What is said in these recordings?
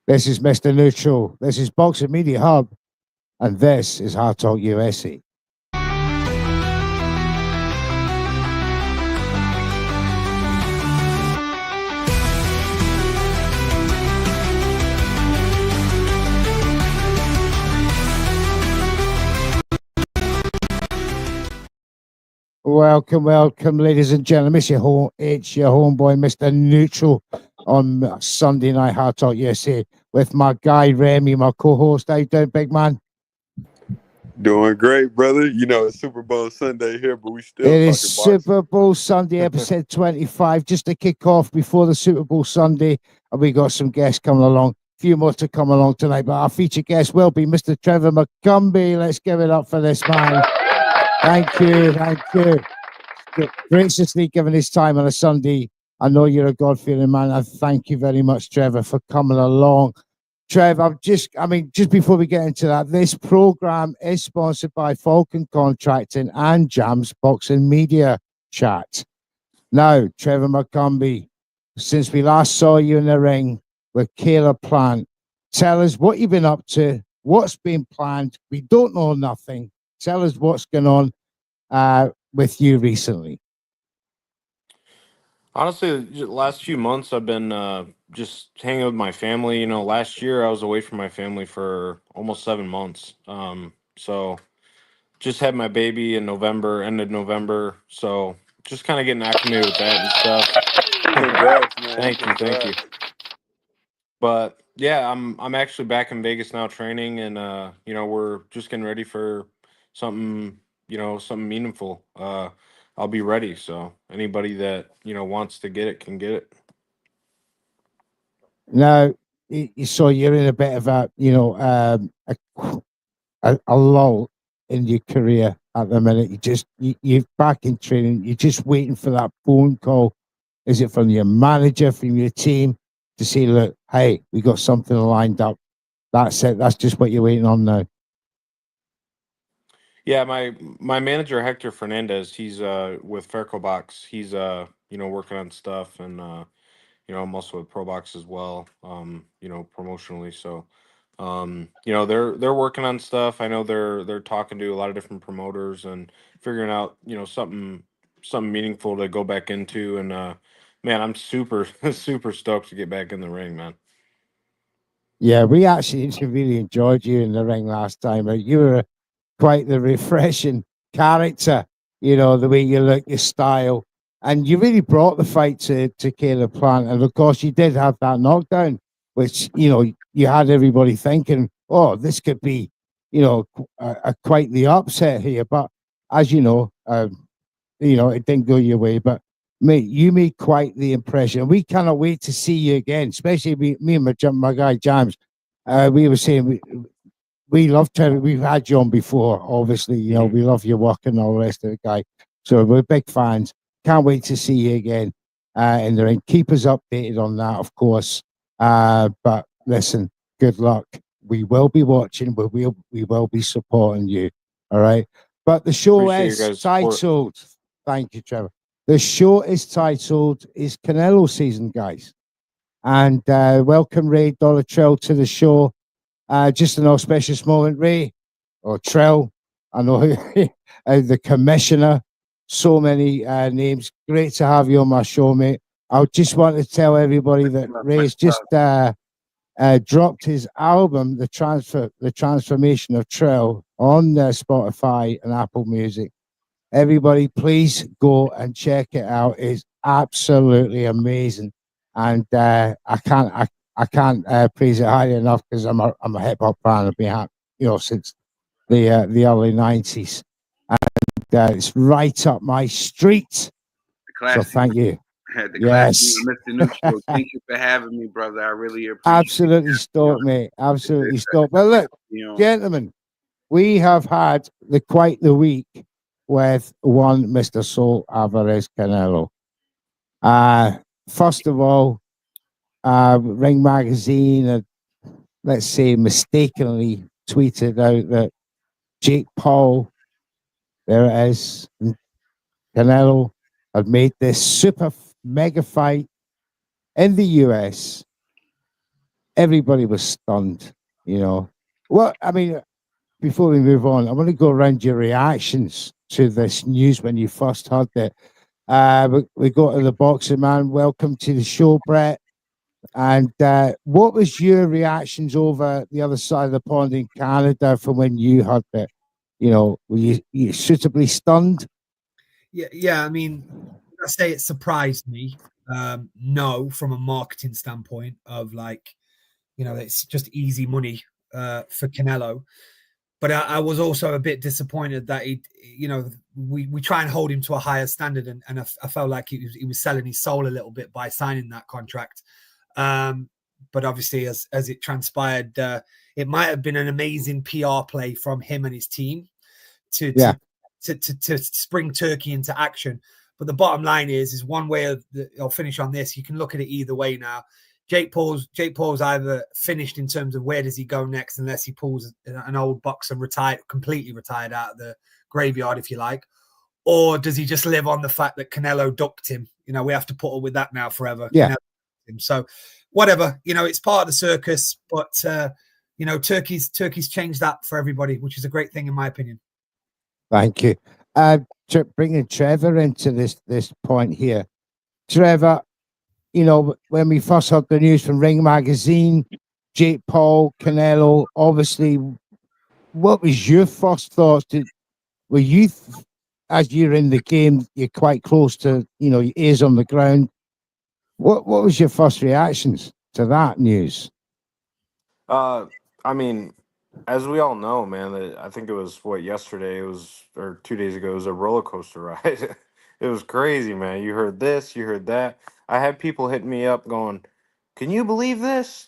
This is Mr. Neutral. This is Boxing Media Hub. And this is HardTalk USA. Welcome, ladies and gentlemen. It's your homeboy, Mr. Neutral, on Sunday night Hard Talk USA with my guy Remy, my co-host. How you doing, big man? Doing great, brother. You know, it's Super Bowl Sunday here, but we still It talking is Super Bowl Sunday, episode 25, just to kick off before the Super Bowl Sunday. And we got some guests coming along. A few more to come along tonight, but our featured guest will be Mr. Trevor McCumby. Let's give it up for this man. Thank you. Graciously giving his time on a Sunday. I know you're a God-fearing man. And thank you very much, Trevor, for coming along. Trev, just before we get into that, this program is sponsored by Falcon Contracting and Jam's Boxing Media Chat. Now, Trevor McCumby, since we last saw you in the ring with Caleb Plant, tell us what you've been up to, what's been planned. We don't know nothing. Tell us what's going on with you recently. Honestly, the last few months I've been just hanging with my family. You know, last year I was away from my family for almost 7 months. So just had my baby in November, end of November. So just kind of getting acclimated with that and stuff. Congrats, man. Thank you. But yeah, I'm actually back in Vegas now training, and you know, we're just getting ready for something, you know, something meaningful. I'll be ready. So anybody that, you know, wants to get it can get it. Now, so you're in a bit of a, a lull in your career at the minute. You're back in training. You're just waiting for that phone call. Is it from your manager, from your team, to say, look, hey, we got something lined up? That's it. That's just what you're waiting on now. Yeah, my manager Hector Fernandez, he's with Fairco Box. He's you know, working on stuff, and you know, I'm also with Pro Box as well. You know, promotionally. So you know, they're working on stuff. I know they're talking to a lot of different promoters and figuring out, you know, something meaningful to go back into. And man, I'm super super stoked to get back in the ring, man. Yeah, we actually really enjoyed you in the ring last time. You were quite the refreshing character, you know, the way you look, your style. And you really brought the fight to Caleb Plant. And of course, you did have that knockdown, which, you know, you had everybody thinking, oh, this could be, you know, quite the upset here. But as you know, it didn't go your way. But mate, you made quite the impression. We cannot wait to see you again, especially me and my guy James. We were saying we love Trevor. We've had you on before, obviously. You know, we love your work and all the rest of the guy. So we're big fans. Can't wait to see you again in the ring. Keep us updated on that, of course. But listen, good luck. We will be watching. We will be supporting you. All right. But the show is titled. Thank you, Trevor. The show is titled "Is Canelo Season," guys. And welcome Ray Dollar-Trill to the show. Just an auspicious moment, Ray, or Trill. I know the commissioner, so many names. Great to have you on my show, mate. I just want to tell everybody that Ray's just dropped his album, The Transformation of Trill, on Spotify and Apple Music. Everybody, please go and check it out. It's absolutely amazing, and I can't praise it highly enough because I'm a hip hop fan. I've been, since the early '90s, and it's right up my street. So thank you. Yes, Mr. Neutral. Thank you for having me, brother. I really appreciate it. Absolutely stoked, mate. Absolutely stoked. Well, look, gentlemen, we have had quite the week with one Mr. Saul Alvarez Canelo. First of all, Ring Magazine, let's say, mistakenly tweeted out that Jake Paul, there it is, Canelo had made this super mega fight in the US everybody was stunned. Well, I mean, before we move on, I want to go around your reactions to this news when you first heard it. We go to the boxing man. Welcome to the show, Brett. And what was your reactions over the other side of the pond in Canada from when you heard it? Were you suitably stunned? Yeah. I mean, I say it surprised me. No, from a marketing standpoint of it's just easy money for Canelo. But I was also a bit disappointed that we try and hold him to a higher standard, and I felt like he was selling his soul a little bit by signing that contract. But obviously, as it transpired, it might have been an amazing PR play from him and his team to spring Turkey into action. But the bottom line is one way I'll finish on this. You can look at it either way now. Jake Paul's either finished in terms of where does he go next, unless he pulls an old boxer completely retired out of the graveyard, if you like, or does he just live on the fact that Canelo ducked him? We have to put up with that now forever. Yeah. So whatever, it's part of the circus, but Turkey's changed that for everybody, which is a great thing in my opinion. Thank you. Bringing Trevor into this point here, Trevor. When we first heard the news from Ring Magazine, Jake Paul, Canelo, obviously, what was your first thoughts? Were you, as you're in the game, you're quite close to, your ears on the ground. What was your first reactions to that news? I mean, as we all know, man, I think it was yesterday, or 2 days ago, it was a roller coaster ride. It was crazy, man. You heard this, you heard that. I had people hitting me up going, "Can you believe this?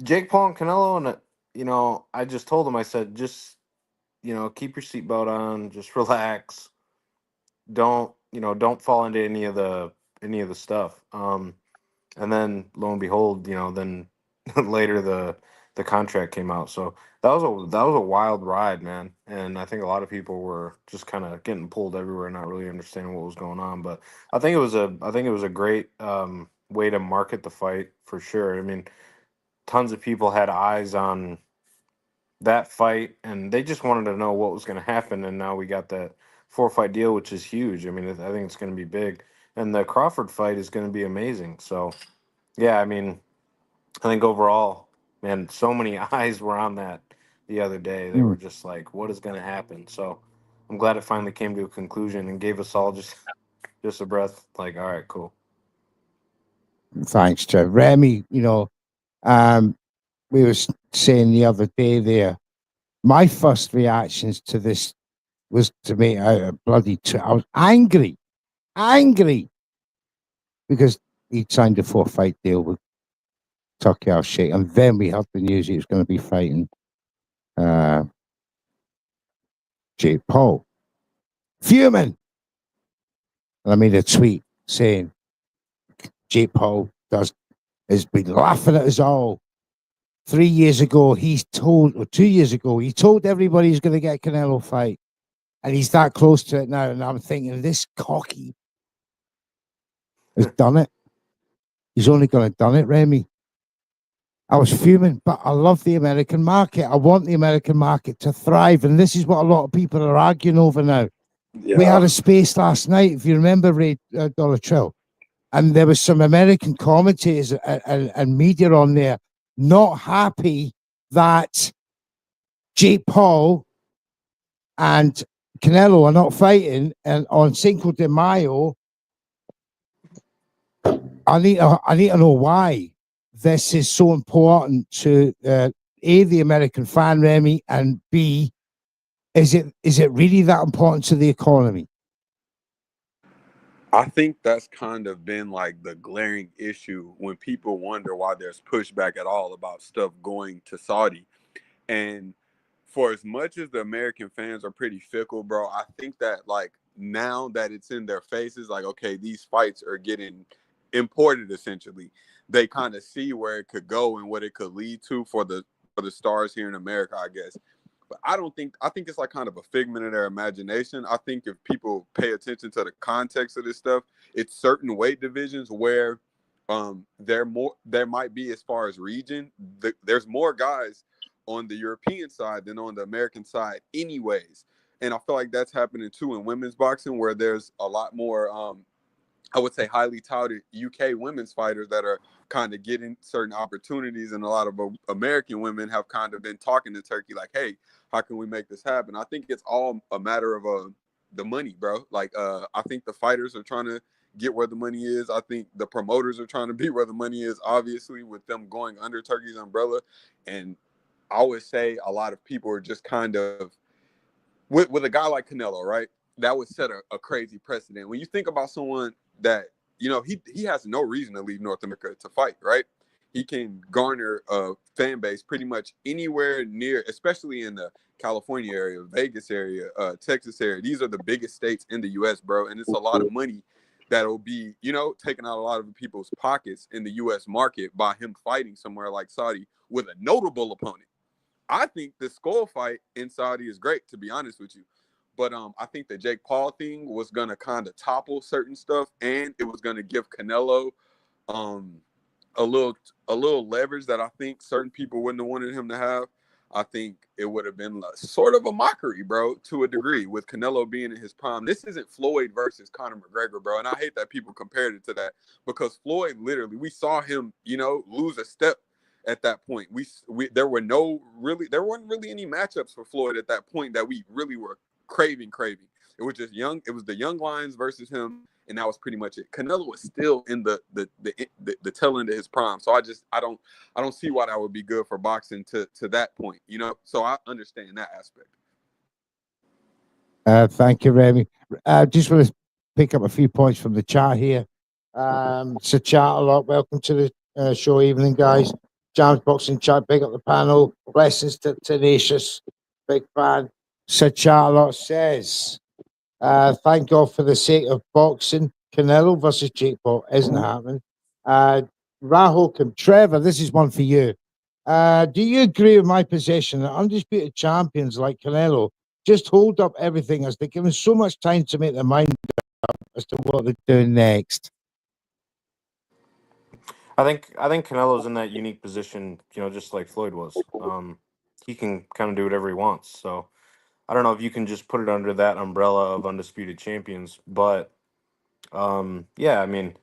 Jake Paul and Canelo?" And I just told them, I said, just keep your seatbelt on, just relax. Don't fall into any of the stuff. And then lo and behold, then later the contract came out. So that was a wild ride, man. And I think a lot of people were just kind of getting pulled everywhere, not really understanding what was going on. But I think it was a great way to market the fight for sure. I mean, tons of people had eyes on that fight, and they just wanted to know what was going to happen. And now we got that 4-fight deal, which is huge. I mean, I think it's going to be big, and the Crawford fight is going to be amazing. So, yeah, I mean, I think overall, man, so many eyes were on that the other day. They were just like, what is going to happen? So I'm glad it finally came to a conclusion and gave us all just a breath. Like, all right, cool. Thanks, Trev. Remy, we were saying the other day there, my first reactions to this was to make out a bloody I was angry because he'd signed a 4-fight deal with Tucker Al-Sheikh, and then we heard the news he was going to be fighting Jake Paul. Fuming. And I made a tweet saying Jake Paul has been laughing at us all. 3 years ago, or 2 years ago, he told everybody he's going to get Canelo fight. And he's that close to it now. And I'm thinking, this cocky has done it. He's only going to done it, Remy. I was fuming, but I love the American market. I want the American market to thrive. And this is what a lot of people are arguing over now. Yeah. We had a space last night, if you remember, Ray Dollar, and there was some American commentators and media on there not happy that Jake Paul and Canelo are not fighting and on Cinco de Mayo. I need to know why this is so important to A, the American fan, Remy, and B, is it really that important to the economy? I think that's kind of been like the glaring issue when people wonder why there's pushback at all about stuff going to Saudi. And for as much as the American fans are pretty fickle, bro, I think that like now that it's in their faces, like, okay, these fights are getting imported essentially. They kind of see where it could go and what it could lead to for the stars here in America, I guess. But I think it's like kind of a figment of their imagination. I think if people pay attention to the context of this stuff, it's certain weight divisions where there might be, as far as region, there's more guys on the European side than on the American side anyways. And I feel like that's happening too in women's boxing, where there's a lot more I would say highly touted UK women's fighters that are kind of getting certain opportunities, and a lot of American women have kind of been talking to Turkey like, hey, how can we make this happen? I think it's all a matter of the money, bro. Like I think the fighters are trying to get where the money is. I think the promoters are trying to be where the money is, obviously, with them going under Turkey's umbrella. And I would say a lot of people are just kind of with a guy like Canelo, right? That would set a crazy precedent. When you think about someone that, you know, he has no reason to leave North America to fight, right? He can garner a fan base pretty much anywhere near, especially in the California area, Vegas area, Texas area. These are the biggest states in the U.S., bro, and it's a lot of money that'll be, you know, taking out a lot of people's pockets in the U.S. market by him fighting somewhere like Saudi with a notable opponent. I think the Skull fight in Saudi is great, to be honest with you. But I think the Jake Paul thing was gonna kind of topple certain stuff, and it was gonna give Canelo um, a little leverage that I think certain people wouldn't have wanted him to have. I think it would have been sort of a mockery, bro, to a degree, with Canelo being in his prime. This isn't Floyd versus Conor McGregor, bro, and I hate that people compared it to that, because Floyd, literally, we saw him, you know, lose a step at that point. There weren't really any matchups for Floyd at that point that we really were craving. It was just young. It was the young lions versus him, and that was pretty much it. Canelo was still in the tail end of his prime, so I don't see why that would be good for boxing to that point, you know. So I understand that aspect. Thank you, Remy. Just want to pick up a few points from the chat here. So chat a lot. Welcome to the show evening, guys. James Boxing Chat, big up the panel. Blessings to Tenacious, big fan. So chat a lot says, thank God for the sake of boxing, Canelo versus Jake Paul isn't happening. Rahul Trevor, this is one for you. Do you agree with my position that undisputed champions like Canelo just hold up everything as they're given so much time to make their mind up as to what they're doing next? I think Canelo's in that unique position, you know, just like Floyd was. He can kind of do whatever he wants. So I don't know if you can just put it under that umbrella of undisputed champions, but yeah, I mean,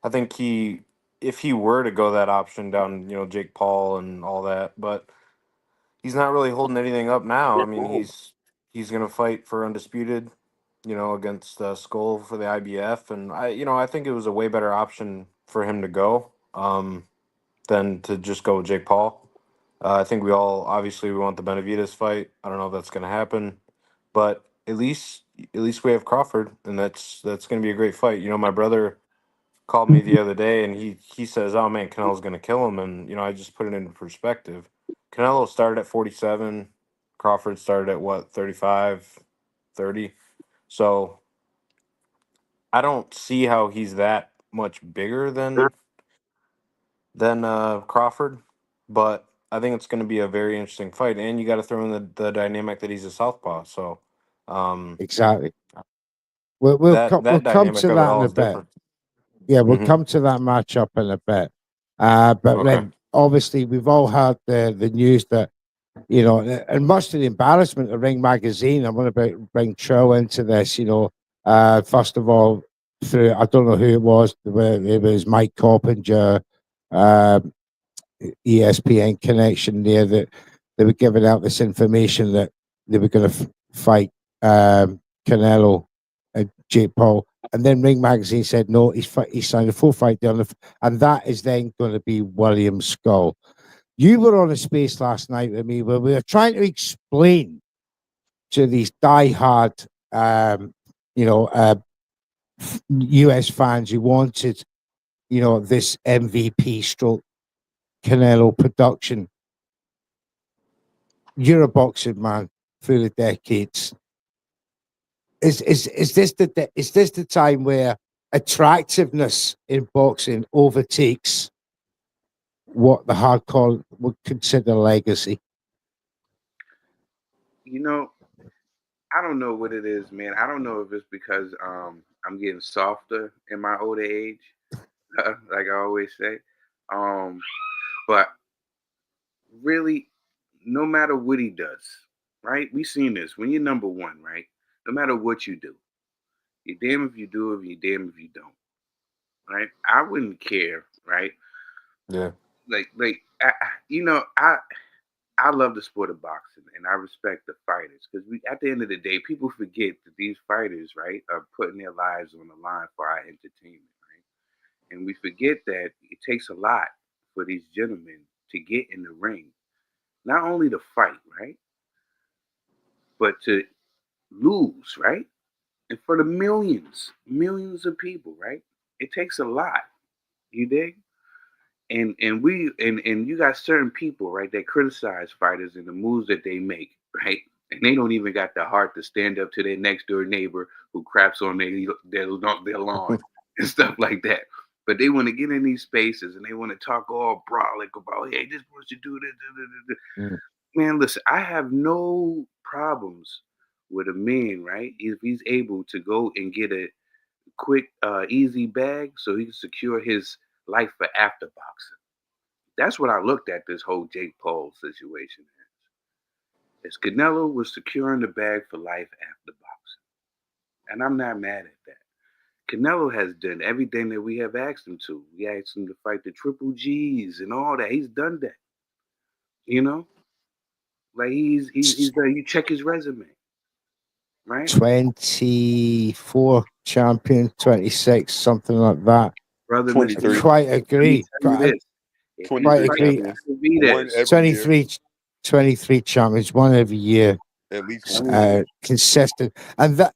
I think if he were to go that option down, you know, Jake Paul and all that, but he's not really holding anything up now. I mean, he's gonna fight for undisputed, you know, against Skull for the IBF, and I think it was a way better option for him to go than to just go with Jake Paul. I think we want the Benavidez fight. I don't know if that's gonna happen, but at least we have Crawford, and that's gonna be a great fight. You know, my brother called me the other day, and he says, "Oh man, Canelo's gonna kill him," and you know, I just put it into perspective. Canelo started at 47. Crawford started at what, 35, 30. So I don't see how he's that much bigger than Crawford, but I think it's going to be a very interesting fight, and you got to throw in the dynamic that he's a southpaw. So Exactly. We'll that come dynamic to of it that in all a is bit. different. Yeah, we'll Hmm. come to that matchup in a bit. But Okay. then obviously we've all heard the news that, you know, and much to the embarrassment of Ring Magazine, I'm going to bring Trill into this, you know. First of all, through, I don't know who it was Mike Coppinger, uh, ESPN connection there, that they were giving out this information that they were going to fight Canelo and Jake Paul. And then Ring Magazine said, no, he signed a full fight deal. And that is then going to be William Skull. You were on a space last night with me where we were trying to explain to these diehard, you know, US fans who wanted, you know, this MVP stroke Canelo production. You're a boxing man through the decades. Is this the time where attractiveness in boxing overtakes what the hardcore would consider legacy? You know, I don't know what it is, man. I don't know if it's because I'm getting softer in my older age. like I always say. But really, no matter what he does, right? We seen this when you're number one, right? No matter what you do, you're damn if you do it, you're damn if you don't, right? I wouldn't care, right? Yeah. I love the sport of boxing and I respect the fighters because we, at the end of the day, people forget that these fighters, right, are putting their lives on the line for our entertainment, right? And we forget that it takes a lot for these gentlemen to get in the ring, not only to fight, right, but to lose, right? And for the millions of people, right? It takes a lot. You dig? And you got certain people, right, that criticize fighters and the moves that they make, right? And they don't even got the heart to stand up to their next door neighbor who craps on their lawn and stuff like that. But they want to get in these spaces and they want to talk all brolic about, hey, this wants to do this. Mm. Man, listen, I have no problems with a man, right? If he's able to go and get a quick, easy bag so he can secure his life for after boxing. That's what I looked at this whole Jake Paul situation as. Canelo was securing the bag for life after boxing. And I'm not mad at that. Canelo has done everything that we have asked him to. We asked him to fight the triple G's and all that. He's done that. You know? Like he's done, you check his resume, right? 24 champion, 26, something like that. Brother Mr. 23. Quite Let me agree. tell you this. If he 23 Quite fights agree. champions. One Benavidez, every year. 23 champions, one every year, At least one. consistent. And that,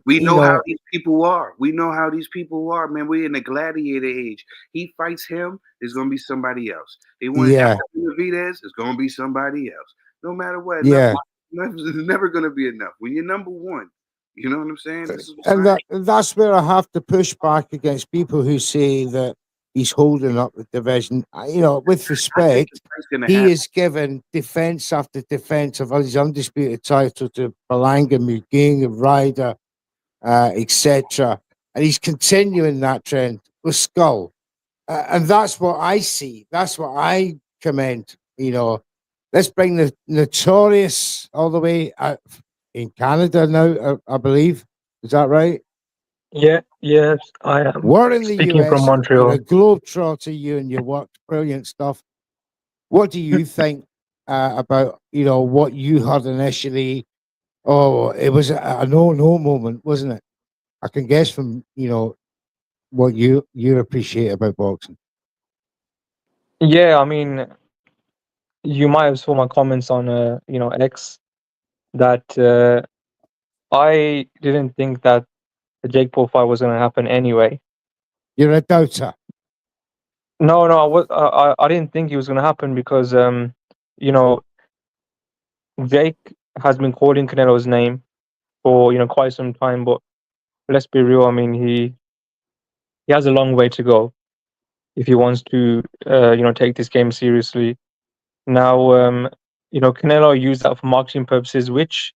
we you know how know, these people are. We know how these people are, man. We're in the gladiator age. He fights him, it's gonna be somebody else. They want yeah, Benavidez, it's gonna be somebody else. No matter what, yeah. it's never gonna be enough. When you're number one, you know what I'm saying? This is And fine. that's where I have to push back against people who say that he's holding up the division. You know, with I think respect, it's gonna he happen. is given defense after defense of his undisputed title to Balanga, Muging, Ryder, etc. And he's continuing that trend with Skull. And that's what I see. That's what I commend. You know, let's bring the notorious all the way in Canada now, I believe. Is that right? Yeah, yes, I am We're in the speaking from US. You're a Montreal. globetrotter, you and your work, brilliant stuff. What do you think about what you heard initially? Oh, it was a no moment, wasn't it? I can guess from what you appreciate about boxing. Yeah, I mean, you might have saw my comments on X that I didn't think that the Jake Paul fight was going to happen anyway. You're a doubter. No, no, I didn't think it was going to happen because you know Jake has been calling Canelo's name for quite some time, but let's be real. I mean, he has a long way to go if he wants to take this game seriously. Now, Canelo used that for marketing purposes, which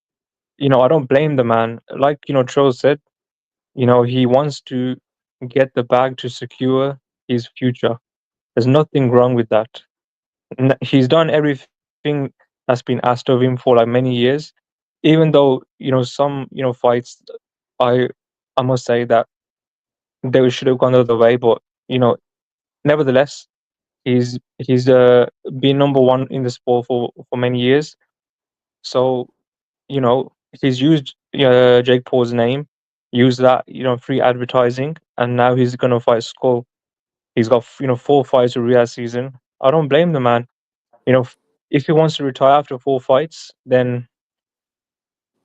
I don't blame the man. Like Troll said, he wants to get the bag to secure his future. There's nothing wrong with that. He's done everything that's been asked of him for like many years. Even though some fights, I I must say that they should have gone the other way, but nevertheless, he's been number one in the sport for many years. So he's used Jake Paul's name, used that free advertising, and now he's gonna fight Skull. He's got 4 fights a Riyadh season. I don't blame the man. If he wants to retire after 4 fights, then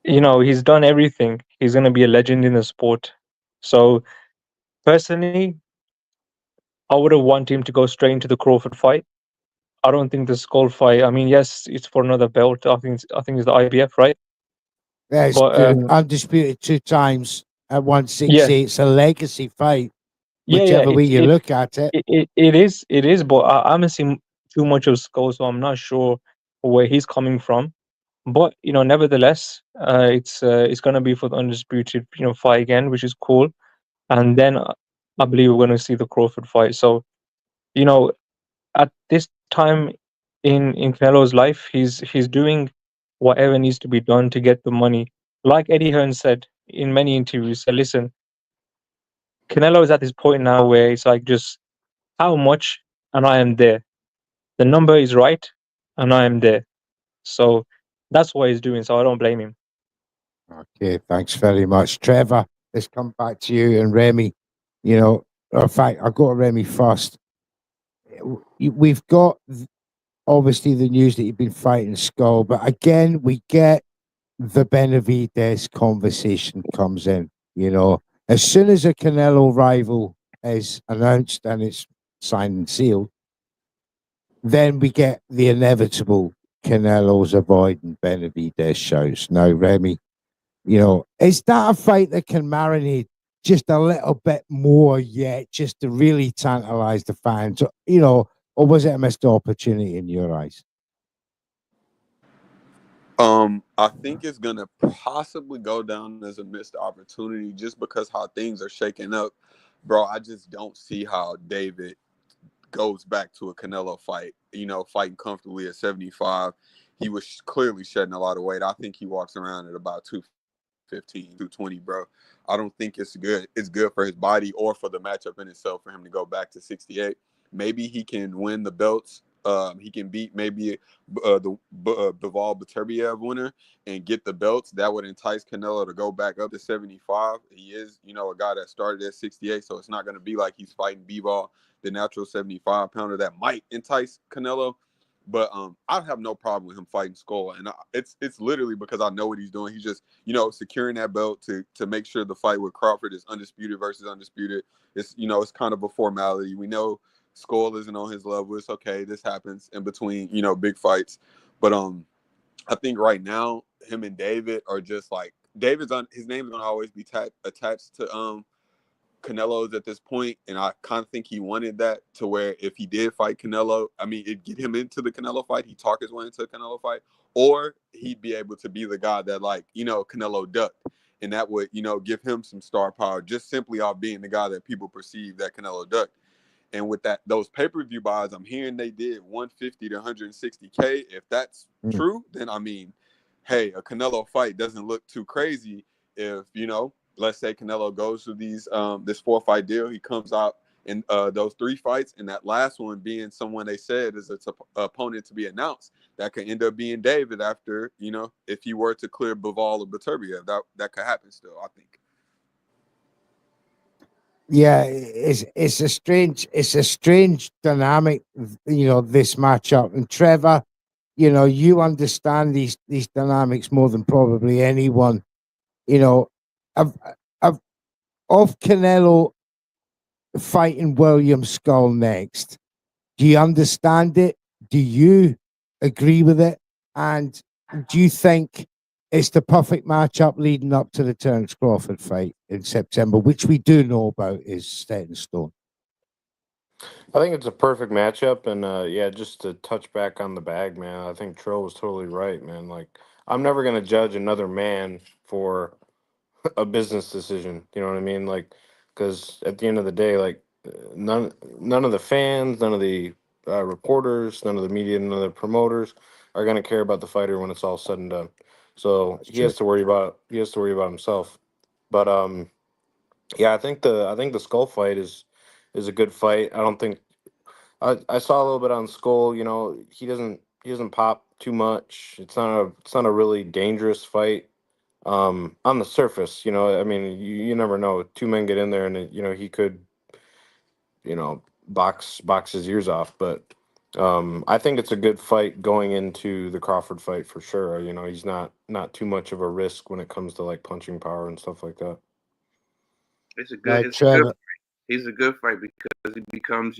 he's done everything. He's gonna be a legend in the sport. So personally, I would have wanted him to go straight into the Crawford fight. I don't think the Skull fight. I mean, yes, it's for another belt. I think it's the IBF, right? Yes, But undisputed 2 times at yeah, 168. It's a legacy fight, yeah. whichever way you look at it. It is. But I haven't seen too much of Skull, so I'm not sure where he's coming from. But nevertheless, it's gonna be for the undisputed fight again, which is cool. And then I believe we're going to see the Crawford fight. So, at this time in Canelo's life, he's doing whatever needs to be done to get the money. Like Eddie Hearn said in many interviews, said, listen, Canelo is at this point now where it's like just how much and I am there. The number is right and I am there. So that's what he's doing. So I don't blame him. Okay, thanks very much, Trevor. Let's come back to you and Remy. In fact, I'll go to Remy first. We've got obviously the news that you've been fighting Skull, but again, we get the Benavidez conversation comes in. As soon as a Canelo rival is announced and it's signed and sealed, then we get the inevitable Canelo's avoiding Benavidez shows. Now, Remy, is that a fight that can marinate just a little bit more yet, just to really tantalize the fans? Or was it a missed opportunity in your eyes? I think it's gonna possibly go down as a missed opportunity just because how things are shaking up, bro. I just don't see how David goes back to a Canelo fight. Fighting comfortably at 75, he was clearly shedding a lot of weight. I think he walks around at about 215, 220, bro. I don't think it's good. It's good for his body or for the matchup in itself for him to go back to 68. Maybe he can win the belts. He can beat maybe the Bivol Beterbiev winner and get the belts. That would entice Canelo to go back up to 75. He is, a guy that started at 68, so it's not going to be like he's fighting Bivol, the natural 75-pounder. That might entice Canelo. But I'd have no problem with him fighting Skull, and it's literally because I know what he's doing. He's just securing that belt to make sure the fight with Crawford is undisputed versus undisputed. It's it's kind of a formality. We know Skull isn't on his level. It's okay. This happens in between big fights, but I think right now him and David are just like his name is gonna always be attached to Canelo's at this point, and I kind of think he wanted that to where if he did fight Canelo, I mean, it'd get him into the Canelo fight. He'd talk his way into a Canelo fight, or he'd be able to be the guy that Canelo ducked, and that would give him some star power just simply off being the guy that people perceive that Canelo ducked. And with those pay-per-view buys, I'm hearing they did 150 to 160K. If that's true, then I mean, hey, a Canelo fight doesn't look too crazy if let's say Canelo goes to this 4-fight deal. He comes out in those 3 fights, and that last one being someone they said is an opponent to be announced. That could end up being David after, if he were to clear Bivol or Beterbiev. That could happen still, I think. Yeah, it's a strange dynamic, this matchup. And Trevor, you understand these dynamics more than probably anyone. Of Canelo fighting William Skull next. Do you understand it? Do you agree with it? And do you think it's the perfect matchup leading up to the Terence Crawford fight in September, which we do know about is set in stone? I think it's a perfect matchup, and yeah, just to touch back on the bag, man. I think Trill was totally right, man. Like, I'm never gonna judge another man for a business decision. You know what I mean? Like, because at the end of the day, like, none of the fans, none of the reporters, none of the media, none of the promoters are gonna care about the fighter when it's all said and done. So That's he true. has to worry about himself. But yeah, I think the Skull fight is a good fight. I don't think I saw a little bit on Skull. He doesn't pop too much. It's not a really dangerous fight. On the surface, I mean, you never know. 2 men get in there, and he could, box his ears off. But I think it's a good fight going into the Crawford fight for sure. He's not too much of a risk when it comes to like punching power and stuff like that. It's a Now, good. It's a good. Trevor, He's a good fight because he becomes,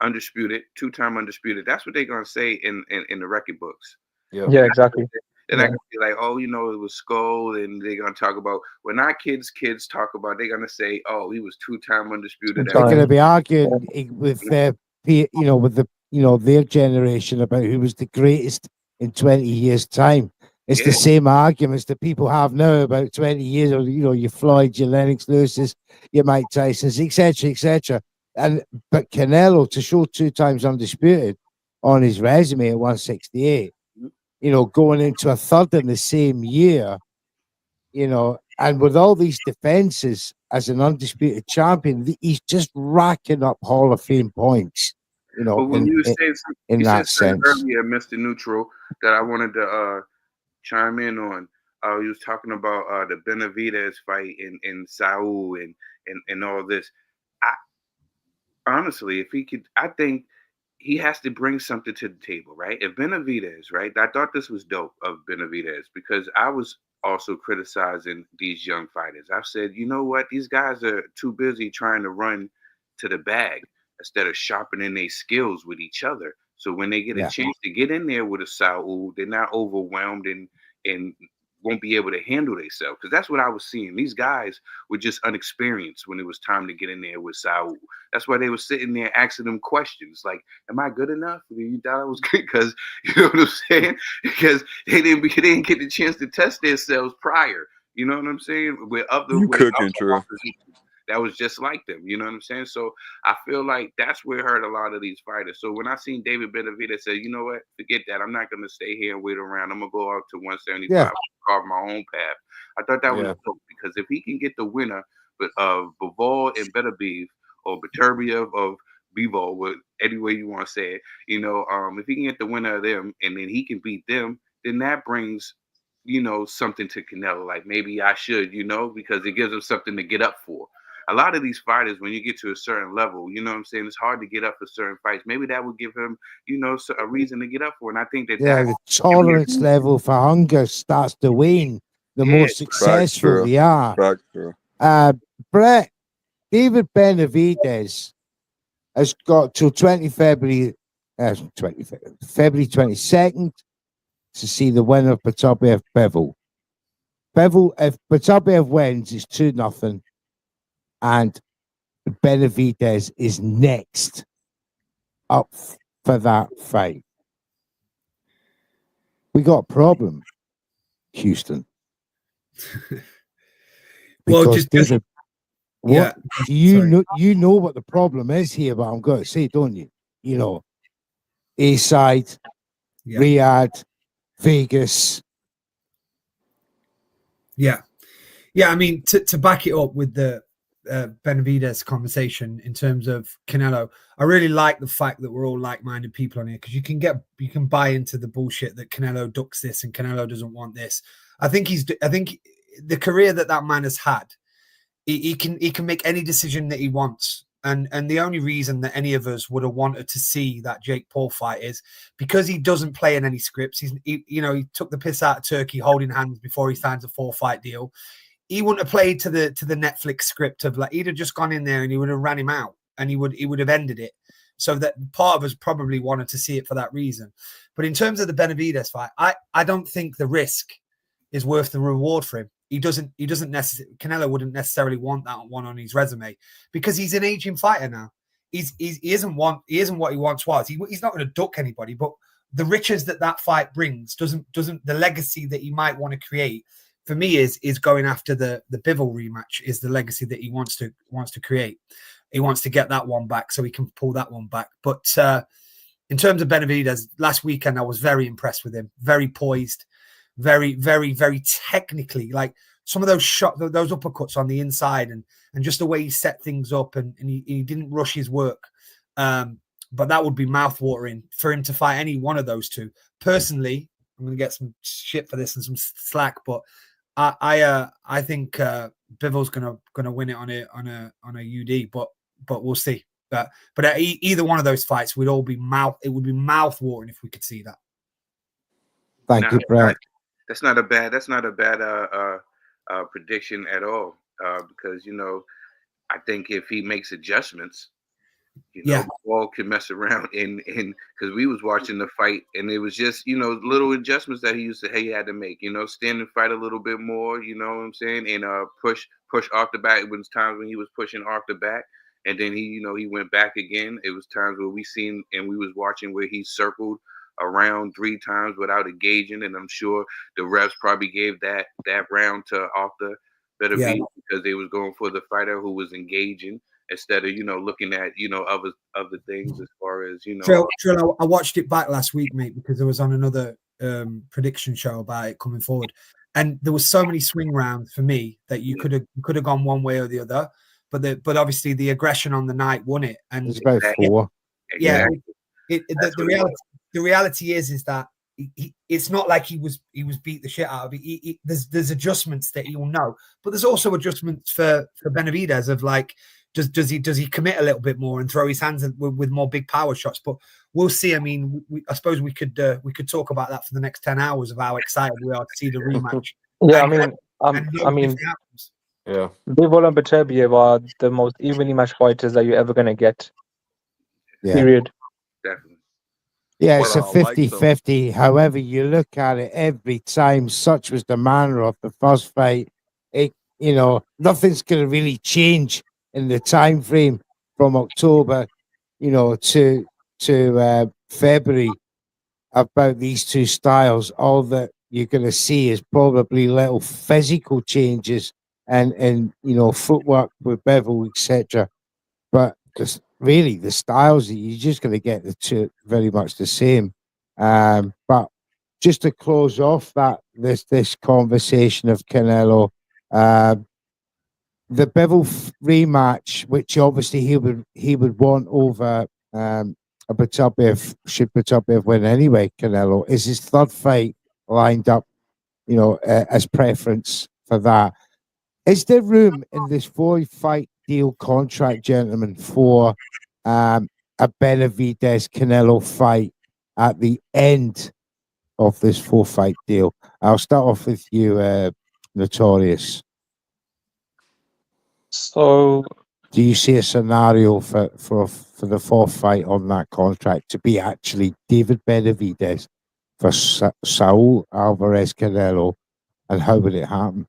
undisputed, 2-time undisputed. That's what they're gonna say in the record books. Yep. Yeah, exactly. They're not gonna be like, oh, it was Skull, and they're gonna talk about when our kids talk about. They're gonna say, oh, he was 2-time undisputed. they're going to be arguing Yeah. with their, with their generation about who was the greatest in 20 years' time. It's the same arguments that people have now about 20 years ago, your Floyd, your Lennox Lewis's, your Mike Tyson's, etc., etc. But Canelo, to show 2 times undisputed on his resume at 168, going into a third in the same year, and with all these defenses as an undisputed champion, he's just racking up Hall of Fame points, But when you said something sense. earlier, Mr. Neutral, that I wanted to chime in on. He was talking about the Benavidez fight in Saul and all this. I honestly, if he could, I think he has to bring something to the table, right? If Benavidez, right? I thought this was dope of Benavidez because I was also criticizing these young fighters. I've said, you know what? These guys are too busy trying to run to the bag instead of sharpening their skills with each other. So when they get a chance to get in there with a Saul, they're not overwhelmed and won't be able to handle themselves. Because that's what I was seeing. These guys were just unexperienced when it was time to get in there with Saul. That's why they were sitting there asking them questions like, am I good enough? You thought I was good? Because, you know what I'm saying? Because they didn't get the chance to test themselves prior. You know what I'm saying? With other opposition that was just like them. You know what I'm saying? So I feel like that's where it hurt a lot of these fighters. So when I seen David Benavidez say, you know what, forget that. I'm not going to stay here and wait around. I'm going to go out to 175, carve my own path. I thought that was dope because if he can get the winner of Bivol and Beterbiev or Beterbiev of Bivol, any way you want to say it, if he can get the winner of them and then he can beat them, then that brings something to Canelo. Like maybe I should, because it gives him something to get up for. A lot of these fighters, when you get to a certain level, you know what I'm saying, it's hard to get up for certain fights. Maybe that would give him, a reason to get up for. And I think that the tolerance level for hunger starts to wane the more successful they are. Brett, David Benavidez has got till February 22nd to see the winner of Beterbiev Bivol. If Beterbiev wins, it's 2-0. And Benavidez is next up for that fight. We got a problem, Houston. Well, just David, you know what the problem is here, but I'm going to say, don't you? A-side, Riyadh, Vegas. Yeah. I mean, to back it up with the Benavidez conversation in terms of Canelo, I really like the fact that we're all like-minded people on here because you can buy into the bullshit that Canelo ducks this and Canelo doesn't want this. I think the career that man has had, he can make any decision that he wants. And the only reason that any of us would have wanted to see that Jake Paul fight is because he doesn't play in any scripts. He took the piss out of Turkey holding hands before he signs a 4-fight deal. He wouldn't have played to the Netflix script of like he'd have just gone in there and he would have ran him out and he would have ended it. So that part of us probably wanted to see it for that reason. But in terms of the Benavidez fight, I don't think the risk is worth the reward for him. He doesn't necessarily. Canelo wouldn't necessarily want that one on his resume because he's an aging fighter now. He isn't what he once was. He's not going to duck anybody. But the riches that fight brings doesn't the legacy that he might want to create for me is going after the Bivol rematch is the legacy that he wants to create. He wants to get that one back so he can pull that one back. But in terms of Benavidez, last weekend I was very impressed with him. Very poised, very, very, very technically. Like some of those those uppercuts on the inside and just the way he set things up and he didn't rush his work. But that would be mouthwatering for him to fight any one of those two. Personally, I'm going to get some shit for this and some slack, but I think Bivol's gonna win it on a UD, but we'll see. But either one of those fights would be mouth watering if we could see that. Thank you, Brad. That's not a bad prediction at all. Because I think if he makes adjustments, Paul can mess around and because we was watching the fight and it was just little adjustments that he had to make. Stand and fight a little bit more. You know what I'm saying? And push off the back. It was times when he was pushing off the back, and then he went back again. It was times where we seen and we was watching where he circled around 3 times without engaging, and I'm sure the refs probably gave that round to Arthur Beterbiev because they was going for the fighter who was engaging instead of looking at other things as far as Trill, I watched it back last week, mate, because I was on another prediction show about it coming forward, and there was so many swing rounds for me that you could have gone one way or the other, but obviously the aggression on the night won it, and it's about 4. Yeah, Exactly. the reality is that it's not like he was beat the shit out of it. There's adjustments that he'll know, but there's also adjustments for Benavidez of like does he commit a little bit more and throw his hands with more big power shots. But we'll see. I mean, I suppose we could talk about that for the next 10 hours of how excited we are to see the rematch. Yeah, I mean, yeah, Bivol and Beterbiev are the most evenly matched fighters that you're ever gonna get. Yeah. Period. Definitely. Yeah, it's a 50-50. However you look at it, every time, such was the manner of the first fight. Nothing's going to really change in the time frame from October, to February about these two styles. All that you're going to see is probably little physical changes and footwork with bevel, etc. But really, the styles, you're just going to get the two very much the same. But just to close off this conversation of Canelo, the Bivol rematch, which obviously he would want over Beterbiev, should Beterbiev win anyway, Canelo, is his third fight lined up, as preference for that. Is there room in this 4-fight deal contract, gentlemen, for a Benavidez Canelo fight at the end of this 4-fight deal? I'll start off with you, Notorious. So, do you see a scenario for the 4th fight on that contract to be actually David Benavidez for Saul Alvarez Canelo, and how would it happen?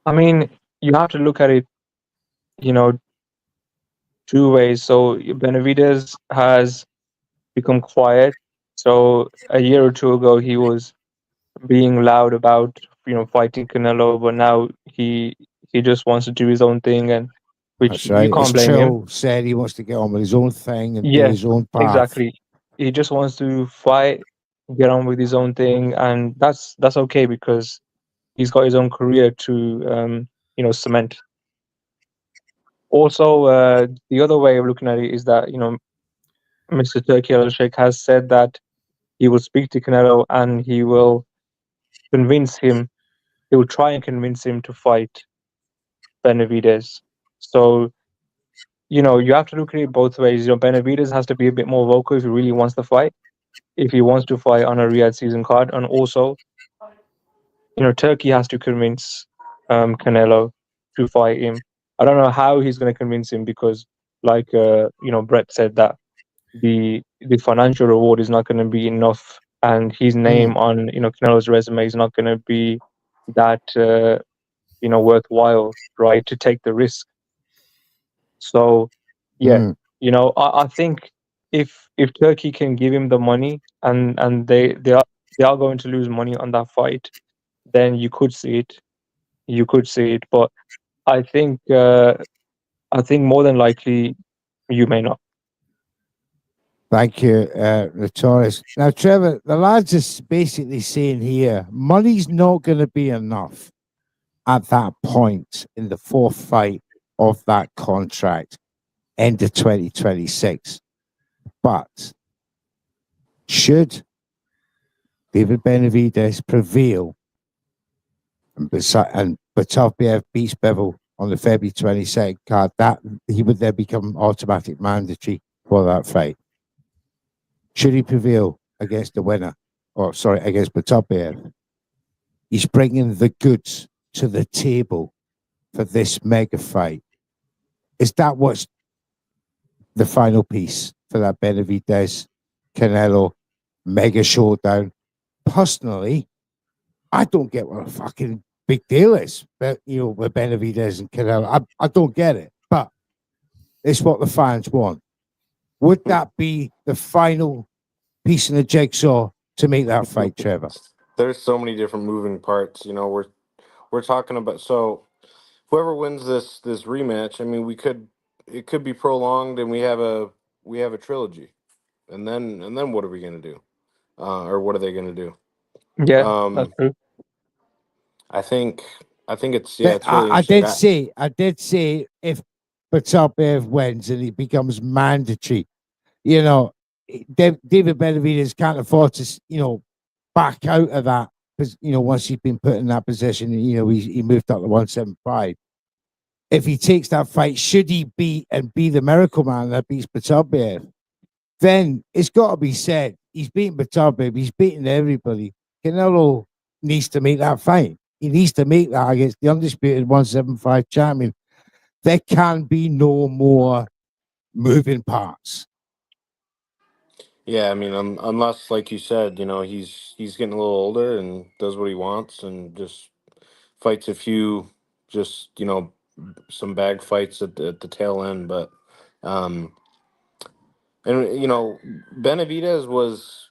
I mean, you have to look at it, two ways. So Benavidez has become quiet. So a year or two ago, he was being loud about fighting Canelo, but now he just wants to do his own thing, and which That's right. you can't As blame Trill him. said, he wants to get on with his own thing and do his own path. Exactly. He just wants to fight, get on with his own thing, and that's okay because he's got his own career to cement. Also, the other way of looking at it is that Mr. Turkey Al-Sheikh has said that he will speak to Canelo and he will convince him. He will try and convince him to fight Benavidez. So, you have to look at it both ways. Benavidez has to be a bit more vocal if he really wants to fight, if he wants to fight on a Riyadh season card. And also, Turkey has to convince Canelo to fight him. I don't know how he's going to convince him because, like, Brett said that the financial reward is not going to be enough, and his name on Canelo's resume is not going to be that worthwhile, right, to take the risk. So I think if Turkey can give him the money and they are going to lose money on that fight, then you could see it, but I think more than likely you may not. Thank you, Notorious. Now, Trevor, the lads is basically saying here, money's not going to be enough at that point in the 4th fight of that contract, end of 2026. But should David Benavidez prevail and Beterbiev beats Bivol on the February 22nd card, that he would then become automatic mandatory for that fight. Should he prevail against the winner, against Beterbiev, he's bringing the goods to the table for this mega fight. Is that what's the final piece for that Benavidez Canelo mega showdown? Personally, I don't get what a fucking big deal is, but with Benavidez and Canelo, I don't get it. But it's what the fans want. Would that be the final piece in the jigsaw to make that fight, Trevor? There's so many different moving parts. You know, we're talking about, so whoever wins this rematch, I mean, it could be prolonged, and we have a trilogy, and then what are we gonna do, or what are they gonna do? Yeah, that's Um, true. I think it's But it's really I interesting. did say if Beterbiev wins and it becomes mandatory, you know, David Benavidez can't afford to, back out of that because, once he's been put in that position, he moved up to 175. If he takes that fight, should he be the miracle man that beats Beterbiev, then it's got to be said he's beaten Beterbiev, he's beaten everybody. Canelo needs to make that fight. He needs to make that against the undisputed 175 champion. There can be no more moving parts. Yeah, I mean, unless, like you said, he's getting a little older and does what he wants and just fights a few, just some bag fights at the tail end. But um, and Benavidez was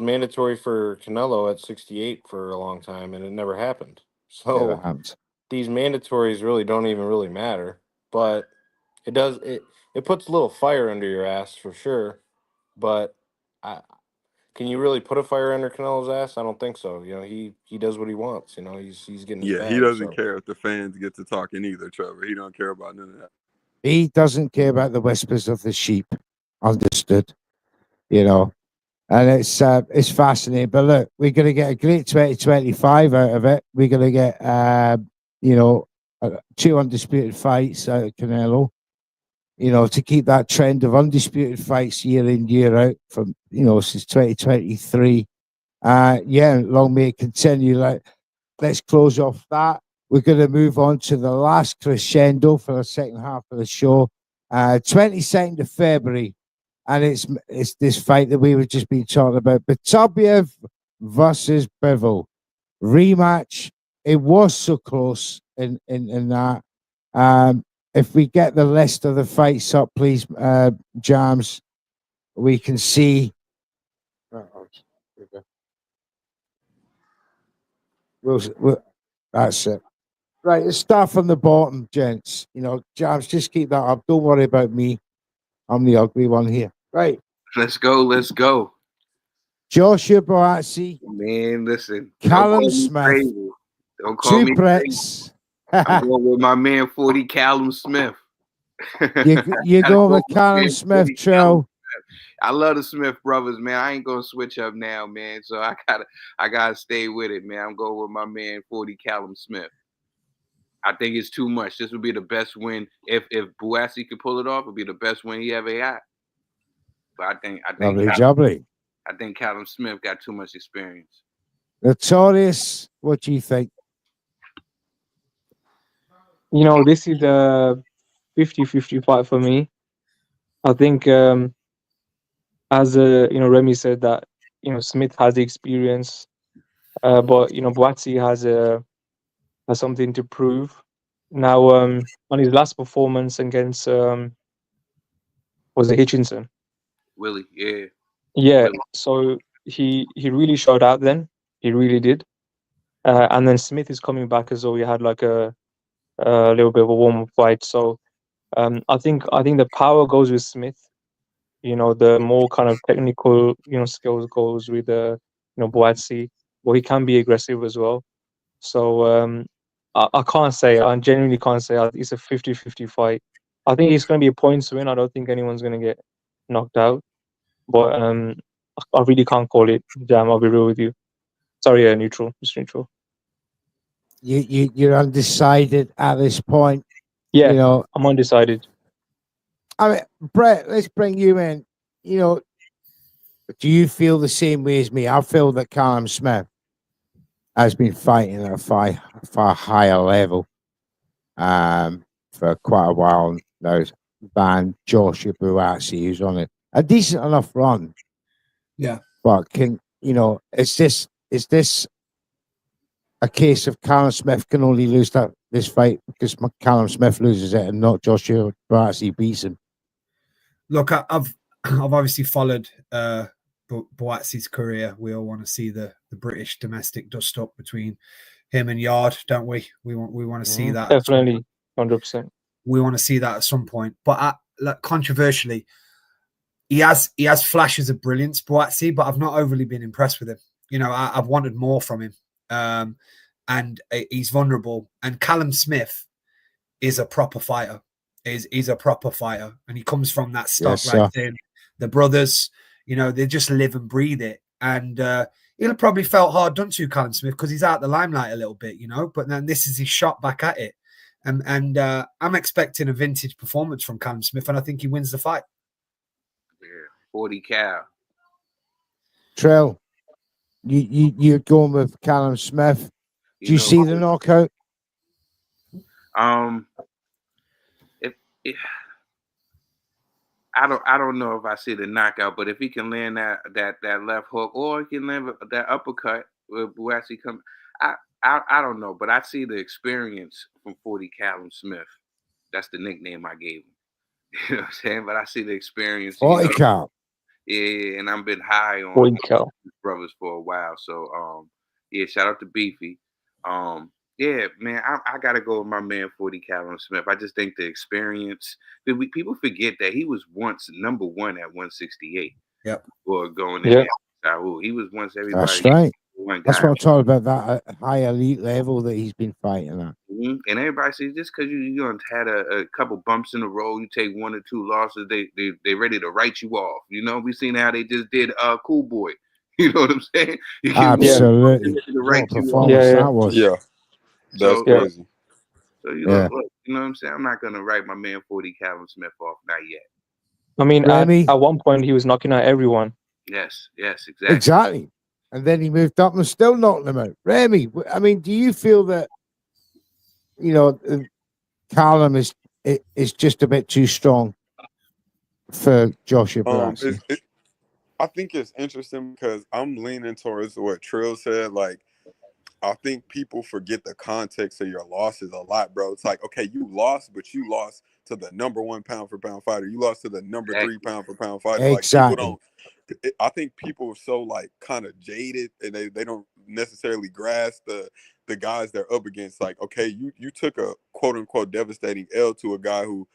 mandatory for Canelo at 68 for a long time, and it never happened. Never So happens. these mandatories really don't even really matter, but it puts a little fire under your ass for sure. But I, can you really put a fire under Canelo's ass? I don't think so. He does what he wants. He's getting his Yeah, he bag. doesn't So care if the fans get to talking either, Trevor. He don't care about none of that. He doesn't care about the whispers of the sheep. Understood. You know, and it's fascinating. But look, we're going to get a great 2025 out of it. We're going to get you know 2 undisputed fights out of Canelo. To keep that trend of undisputed fights year in year out from since 2023. Yeah, long may it continue. Let's close off that. We're going to move on to the last crescendo for the second half of the show. 22nd of February, and it's this fight that we were just been talking about. Beterbiev versus Bivol rematch. It was so close in that. If we get the list of the fights up, please, Jams, we can see. That's it. Right, let's start from the bottom, gents. Jams, just keep that up. Don't worry about me. I'm the ugly one here. Right. Let's go. Let's go. Joshua Boazzi, Man, listen. Don't Callum call me Smith, crazy. Don't call two me crazy. Brits. I'm going with my man 40 Callum Smith. you Gotta go go with with my Callum man, Smith, 40 Callum Trill. Smith. I love the Smith brothers, man. I ain't gonna switch up now, man. So I gotta stay with it, man. I'm going with my man 40 Callum Smith. I think it's too much. This would be the best win if Buassi could pull it off. It'd be the best win he ever had. But Lovely jubbly. I think Callum Smith got too much experience. Notorious, what do you think? This is the 50-50 fight for me. I think, as Remy said that Smith has the experience, but Buatsi has something to prove. Now, on his last performance against was it Hitchinson? Willie, yeah. Yeah. Willie. So he really showed out then. He really did. And then Smith is coming back as though he had like a little bit of a warm-up fight. So I think the power goes with Smith. The more kind of technical skills goes with Buatsi, but he can be aggressive as well. So I can't say. I genuinely can't say. It's a 50-50 fight. I think it's going to be a points win. I don't think anyone's going to get knocked out. But I really can't call it. Jam, I'll be real with you. Sorry, Neutral, Mr. Neutral. You're undecided at this point. Yeah, I'm undecided. I mean, Brett, let's bring you in. Do you feel the same way as me? I feel that Callum Smith has been fighting at a far higher level for quite a while now than Joshua Buatsi, who's on a decent enough run. Yeah. But is this a case of Callum Smith can only lose this fight because Callum Smith loses it and not Joshua Buatsi beats him? Look, I've obviously followed Boatsie's career. We all want to see the British domestic dust up between him and Yard, don't we? We want to see that. Definitely, 100%. We want to see that at some point. But controversially, he has flashes of brilliance, Boatsie, but I've not overly been impressed with him. You know, I've wanted more from him, and he's vulnerable. And Callum Smith is a proper fighter. He's a proper fighter, and he comes from that stock there. The brothers, you know, they just live and breathe it. And he'll probably felt hard done to, Callum Smith, because he's out the limelight a little bit, you know. But then this is his shot back at it, and I'm expecting a vintage performance from Callum Smith, and I think he wins the fight. Yeah, 40 cal. Trell, you're going with Callum Smith. Do you see the knockout? I don't know if I see the knockout, but if he can land that left hook, or he can land that uppercut with Boatsy come, I don't know, but I see the experience from 40 Callum Smith. That's the nickname I gave him. You know what I'm saying? But I see the experience. 40 cal. Yeah, and I've been high on 40 cal brothers for a while. So yeah, shout out to Beefy. Yeah, man, I gotta go with my man 40 Callum Smith. I just think the experience. People forget that he was once number one at 168. Yep. Before going in. He was once everybody. That's right. That's what I'm talking about. That high elite level that he's been fighting at. Mm-hmm. And everybody says just because you had a couple bumps in the road, you take 1 or 2 losses, they ready to write you off. You know, we seen how they just did Cool Boy. You know what I'm saying? Absolutely. What performance that was. Yeah. That's crazy. So you know what I'm saying? I'm not gonna write my man 40 Callum Smith off, not yet. I mean, at one point he was knocking out everyone. Yes, exactly. Exactly. And then he moved up and still knocked them out. Remy, I mean, do you feel that, you know, Callum is just a bit too strong for Joshua Boatsy? I think it's interesting because I'm leaning towards what Trill said. Like, I think people forget the context of your losses a lot, bro. It's like, okay, you lost, but you lost to the number 1 pound for pound fighter. You lost to the number 3 pound for pound fighter. Exactly. Like, people don't. I think people are so like kind of jaded, and they don't necessarily grasp the guys they're up against. Like, okay, you took a quote unquote devastating L to a guy who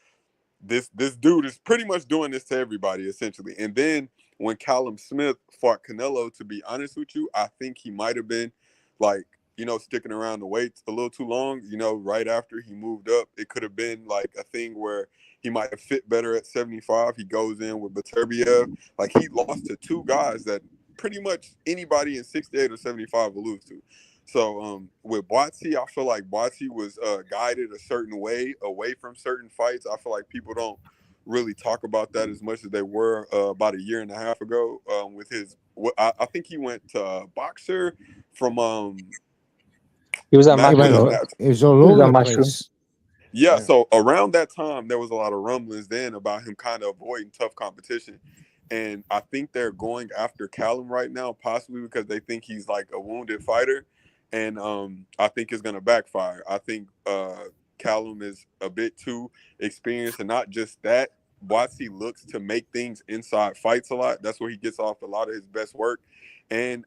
this dude is pretty much doing this to everybody essentially. And then when Callum Smith fought Canelo, to be honest with you, I think he might have been like, you know, sticking around the weights a little too long. You know, right after he moved up, it could have been like a thing where he might have fit better at 75. He goes in with Beterbiev. Like, he lost to 2 guys that pretty much anybody in 68 or 75 will lose to. So with Boatsy, I feel like Boatsy was guided a certain way away from certain fights. I feel like people don't really talk about that as much as they were about a year and a half ago with his. I think he went to boxer from. He was at Matchroom. He was all over the place. Yeah, so around that time, there was a lot of rumblings then about him kind of avoiding tough competition. And I think they're going after Callum right now, possibly because they think he's like a wounded fighter. And I think it's going to backfire. I think Callum is a bit too experienced. And not just that, Boatsy looks to make things inside fights a lot. That's where he gets off a lot of his best work. And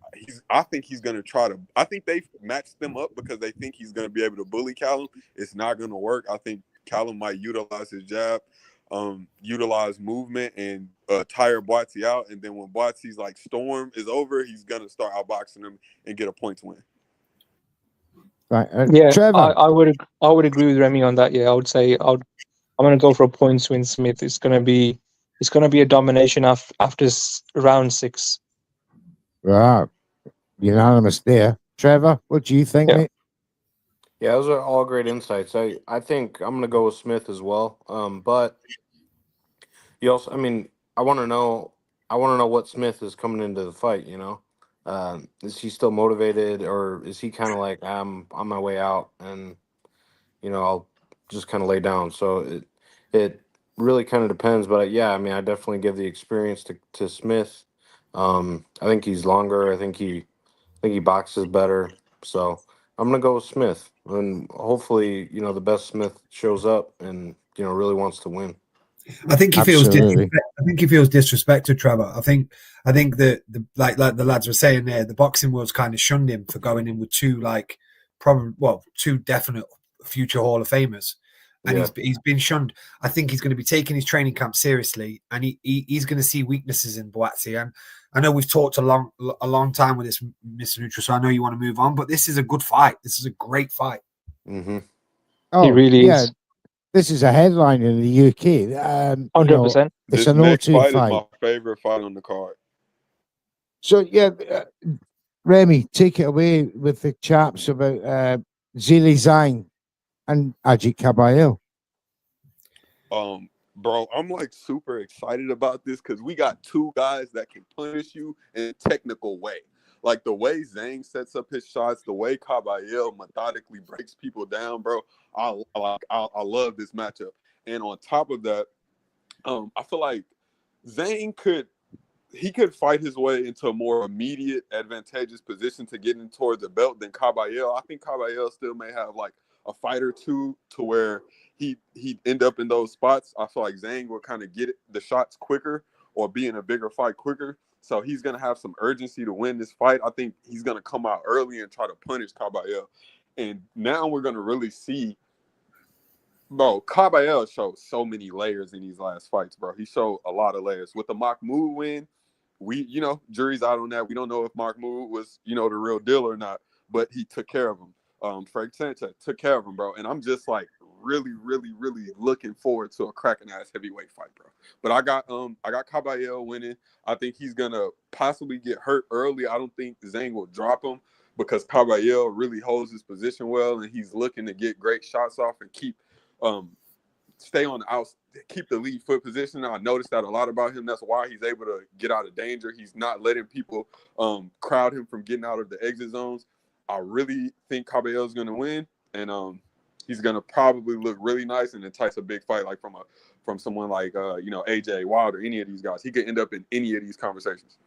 I think he's going to try to – I think they've matched them up because they think he's going to be able to bully Callum. It's not going to work. I think Callum might utilize his jab, utilize movement, and tire Boatsy out. And then when Boatsy's like storm is over, he's going to start outboxing him and get a point win. Right. Yeah, Trevor. I would agree with Remy on that. Yeah, I would say I'm going to go for a points win Smith. It's going to be a domination after round 6. Wow. Unanimous there. Trevor, what do you think, mate? Yeah, those are all great insights. I think I'm going to go with Smith as well. But you also, I mean, I want to know what Smith is coming into the fight, you know? Is he still motivated, or is he kind of like, I'm on my way out and, you know, I'll just kind of lay down. So it really kind of depends. But yeah, I mean, I definitely give the experience to Smith. I think he's longer. I think he boxes better. So I'm going to go with Smith. And hopefully, you know, the best Smith shows up and, you know, really wants to win. I think he feels Absolutely. I think he feels disrespected, Trevor. I think that like the lads were saying there, the boxing world's kind of shunned him for going in with two two definite future Hall of Famers. And Yeah. he's been shunned. I think he's going to be taking his training camp seriously, and he's going to see weaknesses in Boatsy. And I know we've talked a long time with this, Mr. Neutral, so I know you want to move on, but this is a good fight. This is a great fight. Mm-hmm. He Oh, really yeah. is. This is a headline in the UK. You know, 100%. it's This an next 0-2 fight is fight. my favorite fight on the card. So, yeah, Remy, take it away with the chaps about Zili Zhang and Ajit Caballero. Bro, I'm like super excited about this because we got two guys that can punish you in a technical way. Like the way Zhang sets up his shots, the way Caballero methodically breaks people down, bro. I love this matchup. And on top of that, I feel like Zhang could fight his way into a more immediate, advantageous position to getting towards the belt than Caballero. I think Caballero still may have like a fight or two to where he'd end up in those spots. I feel like Zhang will kind of get the shots quicker or be in a bigger fight quicker. So he's going to have some urgency to win this fight. I think he's going to come out early and try to punish Caballero. And now we're going to really see, bro, Caballero showed so many layers in these last fights, bro. He showed a lot of layers. With the Mahmoud win, jury's out on that. We don't know if Mahmoud was, the real deal or not, but he took care of him. Frank Sanchez took care of him, bro. And I'm just like really, really, really looking forward to a cracking ass heavyweight fight, bro. But I got Caballero winning. I think he's gonna possibly get hurt early. I don't think Zhang will drop him because Caballero really holds his position well, and he's looking to get great shots off and stay on the outs, keep the lead foot position. I noticed that a lot about him. That's why he's able to get out of danger. He's not letting people crowd him from getting out of the exit zones. I really think Caballero's going to win, and he's going to probably look really nice and entice a big fight, like from someone like AJ Wilder, any of these guys. He could end up in any of these conversations.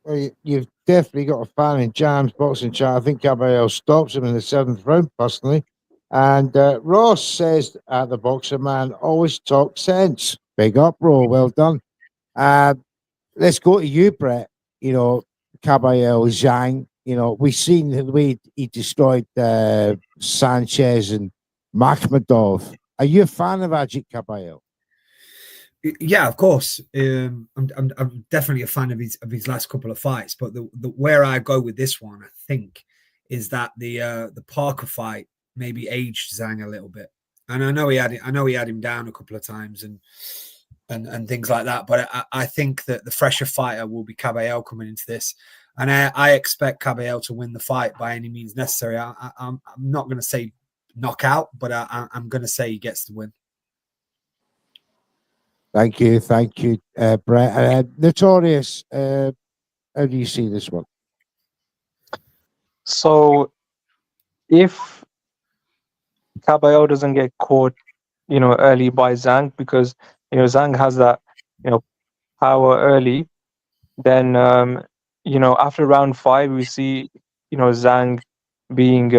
Well, you've definitely got a fan in Jam's boxing chat. I think Caballero stops him in the 7th round, personally. And Ross says at the Boxer Man, always talk sense. Big up, bro. Well done. Let's go to you, Brett. Caballero, Zhang. We've seen the way he destroyed Sanchez and Makhmedov. Are you a fan of Ajit Caballero? Yeah, of course. I'm definitely a fan of his last couple of fights, but the where I go with this one, I think, is that the Parker fight maybe aged Zhang a little bit, and I know he had him down a couple of times and things like that. But I think that the fresher fighter will be Caballero coming into this, and I expect Caballero to win the fight by any means necessary. I'm not going to say knockout, but I'm going to say he gets the win. Thank you, Brett. Notorious, how do you see this one? So, if Caballero doesn't get caught, early by Zhang, because Zhang has that power early, then after round 5 we see Zhang being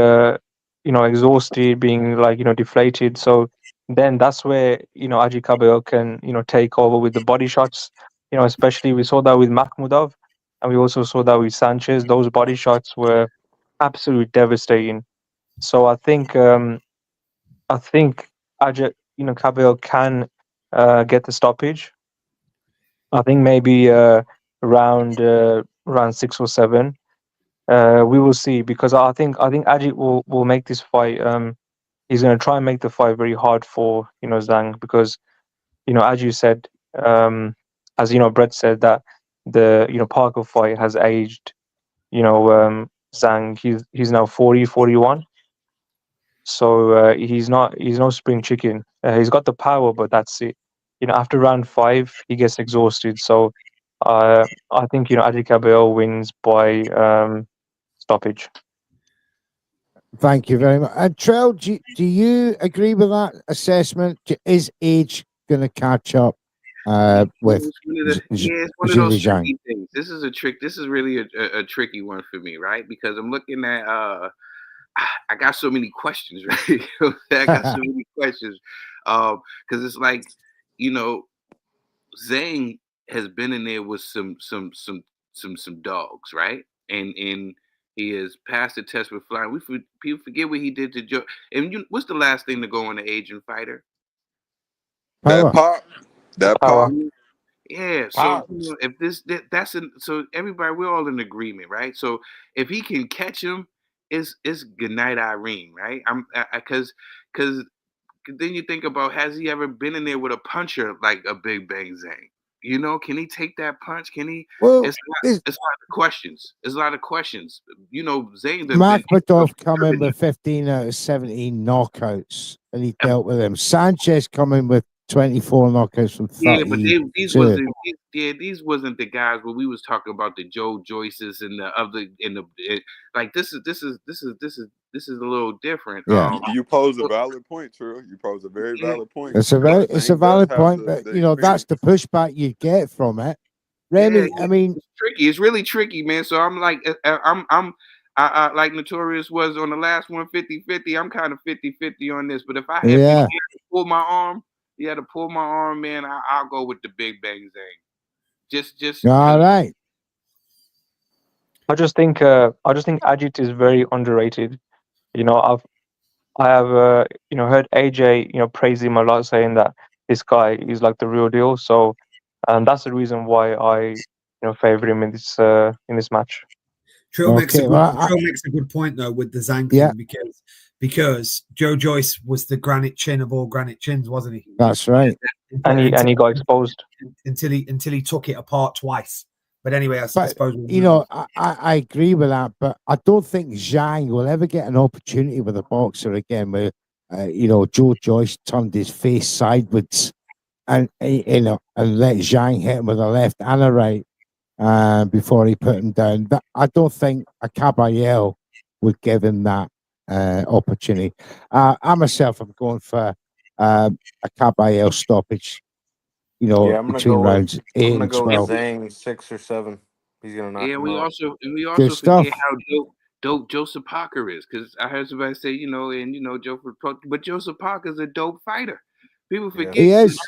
exhausted, being deflated. So then that's where Ajit Caballero can take over with the body shots. Especially we saw that with Makhmudov, and we also saw that with Sanchez. Those body shots were absolutely devastating. So I think Ajit Caballero can get the stoppage. I think maybe round 6 or 7. We will see, because I think Ajit will make this fight. He's going to try and make the fight very hard for Zhang, because as you said, as Brett said, that the Parker fight has aged. Zhang, he's now 40, 41. So he's no spring chicken. He's got the power, but that's it. After round 5, he gets exhausted. So I think Ajit Caballero wins by stoppage. Thank you very much. And Trell, do you agree with that assessment? Is age going to catch up with it's one of those Zhang? tricky things. This is a trick. This is really a tricky one for me, right? Because I'm looking at I got so many questions, right? I got so many questions. Because it's like you know, Zhang has been in there with some dogs, right? And he has passed the test with flying. People forget what he did to Joe. And what's the last thing to go on the Asian fighter? That Power. pop, that Power. pop. Yeah. So Tawks. if that's so everybody, we're all in agreement, right? So if he can catch him, it's good night, Irene, right? Because then you think about, has he ever been in there with a puncher like a Big Bang Zang? You know, can he take that punch? Can he? Well, It's a lot of questions. It's a lot of questions. You know, Zane done been Makhmadov come in with 15 out of 17 knockouts, and he dealt with him. Sanchez come in with 24 knockouts from yeah, but 32. these wasn't the guys where we was talking about the Joe Joyces and the other like this is a little different. Yeah. You pose a valid point, True. You pose a very Yeah, valid point. It's a Zhang does valid have point, but the you know, that's experience. the pushback you get from it. yeah, Remy, I mean, it's tricky. It's really tricky, man. So I'm like, I like Notorious was on the last one 50-50. I'm kind of 50-50 on this. But if I if he yeah. had to pull my arm, he had to pull my arm, man. I'll go with the Big Bang Zang. Just All right. I just think Ajit is very underrated. You know, I have heard AJ praise him a lot, saying that this guy is like the real deal. So, and that's the reason why I favor him in this match. Trill makes Okay. Well, a good point though with the Zhang yeah, thing because Joe Joyce was the granite chin of all granite chins, wasn't he? that's right. And he got exposed. until he took it apart twice. But anyway, I But suppose you know, I agree with that, but I don't think Zhang will ever get an opportunity with a boxer again. Where Joe Joyce turned his face sideways and and let Zhang hit him with a left and a right before he put him down. That I don't think a Caballero would give him that opportunity. I myself am going for a Caballero stoppage. Yeah, I'm gonna Between go with rounds 8 and I'm gonna go 12. with Zhang 6 or 7. He's gonna knock Yeah, him out. we Good also forget stuff. how dope Joseph Parker is, because I heard somebody say, Joseph Parker, but Joseph Parker's a dope fighter. People Yeah. forget He is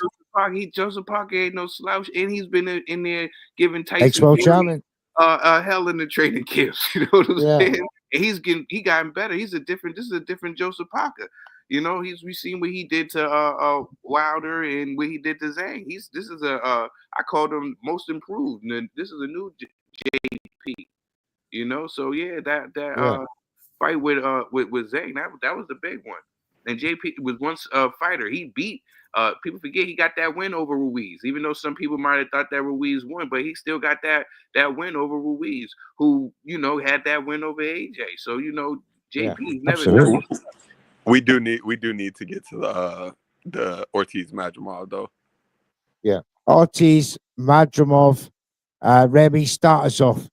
Joseph Parker ain't no slouch, and he's been in there giving ex Tyson world Fury champion. hell in the training camps. You know what I'm Yeah, saying? And he gotten better. This is a different Joseph Parker. You know, we seen what he did to Wilder and what he did to Zhang. This is I called him most improved. And this is a new JP. So yeah, that yeah, fight with Zhang, that was the big one. And JP was once a fighter. He beat people forget he got that win over Ruiz. Even though some people might have thought that Ruiz won, but he still got that win over Ruiz, who had that win over AJ. So yeah. JP never done. Absolutely. We do need to get to the Ortiz Madrimov though. Yeah. Ortiz, Madrimov, Remy, start us off.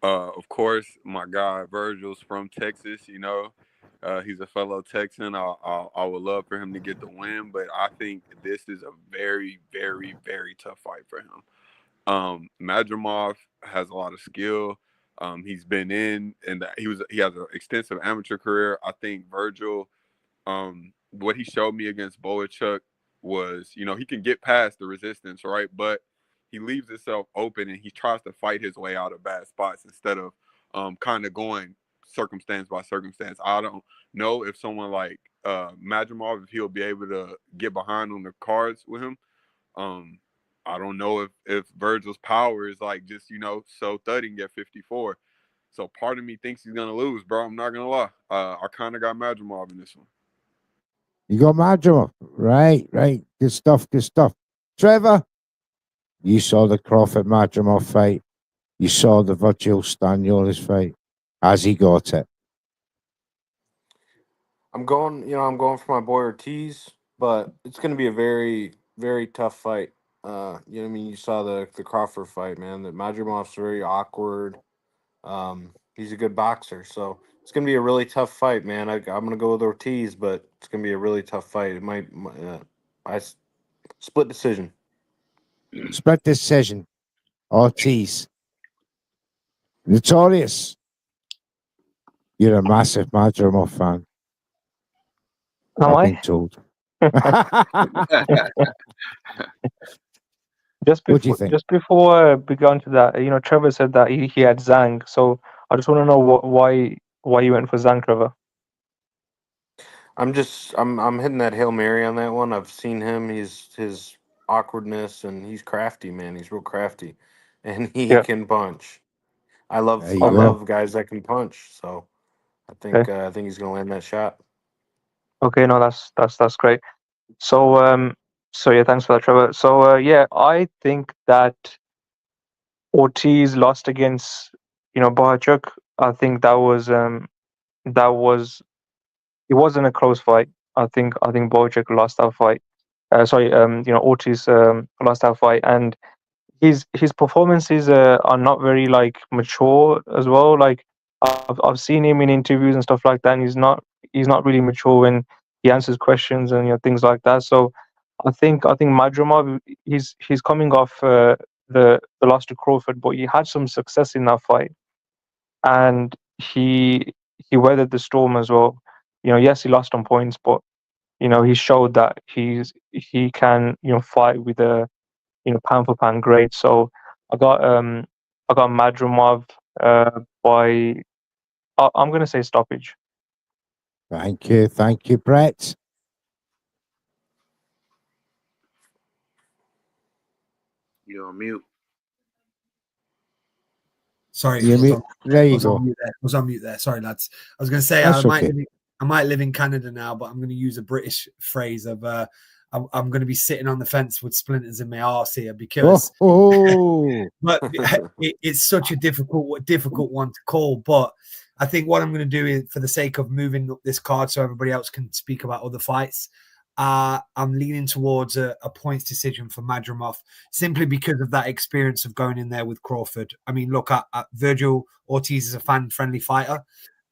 Of course, my guy Virgil's from Texas. He's a fellow Texan. I would love for him to get the win, but I think this is a very, very, very tough fight for him. Madrimov has a lot of skill. He's been and he has an extensive amateur career. I think Virgil, what he showed me against Boachuk was, he can get past the resistance, right? But he leaves himself open and he tries to fight his way out of bad spots instead of kind of going circumstance by circumstance. I don't know if someone like Madrimov, if he'll be able to get behind on the cards with him. I don't know if Virgil's power is like just, so thudding at 54. So part of me thinks he's going to lose, bro. I'm not going to lie. I kind of got Madrimov in this one. You got Madrimov. Right. Good stuff. Trevor, you saw the Crawford Madrimov fight. You saw the Virgil Staniolis fight. Has he got it? I'm going for my boy Ortiz, but it's gonna be a very, very tough fight. You saw the Crawford fight, man. That Madrimov's very awkward. He's a good boxer, so it's gonna be a really tough fight, man. I'm gonna go with Ortiz, but it's gonna be a really tough fight. It might, split decision. Split decision. Ortiz. Notorious. You're a massive Madrimov fan. Am I've I? been told. What do you think? Just before we go on to that, Trevor said that he had Zhang. So I just want to know why you went for Zhang, Trevor. I'm hitting that Hail Mary on that one. I've seen him. He's his awkwardness and he's crafty, man. He's real crafty, and he Yeah. can punch. There I you go. love guys that can punch. So Okay. I think he's gonna land that shot. Okay. No, that's great. So so yeah, thanks for that, Trevor. So yeah, I think that Ortiz lost against Bohachuk. I think that was it wasn't a close fight. I think Bohachuk lost that fight. Sorry, Ortiz lost that fight, and his performances are not very like mature as well. Like I've seen him in interviews and stuff like that, and he's not really mature when he answers questions and things like that. So I think Madrimov he's coming off the loss to Crawford, but he had some success in that fight, and he weathered the storm as well. Yes, he lost on points, but he showed that he can fight with a pound for pound great. So I got um I got Madrimov by I'm gonna say stoppage. Thank you, Brett. You're on mute. Sorry, There you was on go. mute there. Was on mute there. Sorry, lads. I was going to say That's okay. I might live in Canada now, but I'm going to use a British phrase of I'm going to be sitting on the fence with splinters in my arse here because but it's such a difficult one to call. But I think what I'm going to do is, for the sake of moving up this card so everybody else can speak about other fights, I'm leaning towards a points decision for Madrimov simply because of that experience of going in there with Crawford. I mean, look, Virgil Ortiz is a fan-friendly fighter,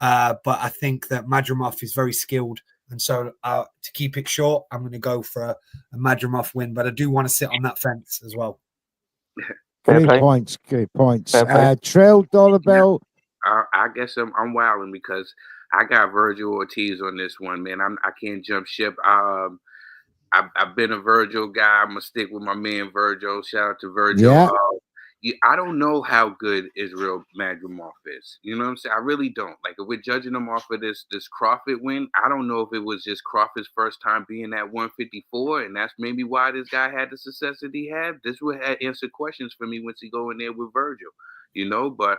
but I think that Madrimov is very skilled. And so to keep it short, I'm going to go for a Madrimov win, but I do want to sit on that fence as well. Great points. Trail Dollar Bill. I guess I'm wilding because I got Virgil Ortiz on this one, man. I can't jump ship. I've been a Virgil guy. I'm gonna stick with my man Virgil. Shout out to Virgil. Yeah. I don't know how good Israel Madrimov is. You know what I'm saying? I really don't. Like, if we're judging him off of this Crawford win, I don't know if it was just Crawford's first time being at 154, and that's maybe why this guy had the success that he had. This would have answered questions for me once he go in there with Virgil. But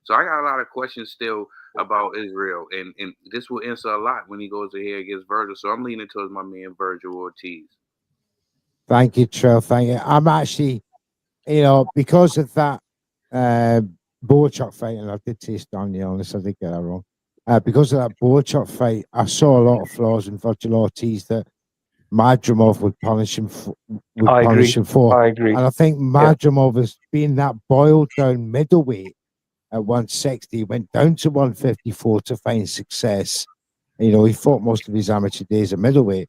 so I got a lot of questions still about Israel, and this will answer a lot when he goes ahead against Virgil. So I'm leaning towards my man Virgil Ortiz. Thank you, Trail. Thank you. I'm actually, because of that Bochuk fight, and I did taste Daniel, unless I did get that wrong. Because of that Bochuk fight, I saw a lot of flaws in Virgil Ortiz that Madrimov would punish him for. I agree. And I think Madrimov has been that boiled down middleweight at 160, went down to 154 to find success. He fought most of his amateur days at middleweight.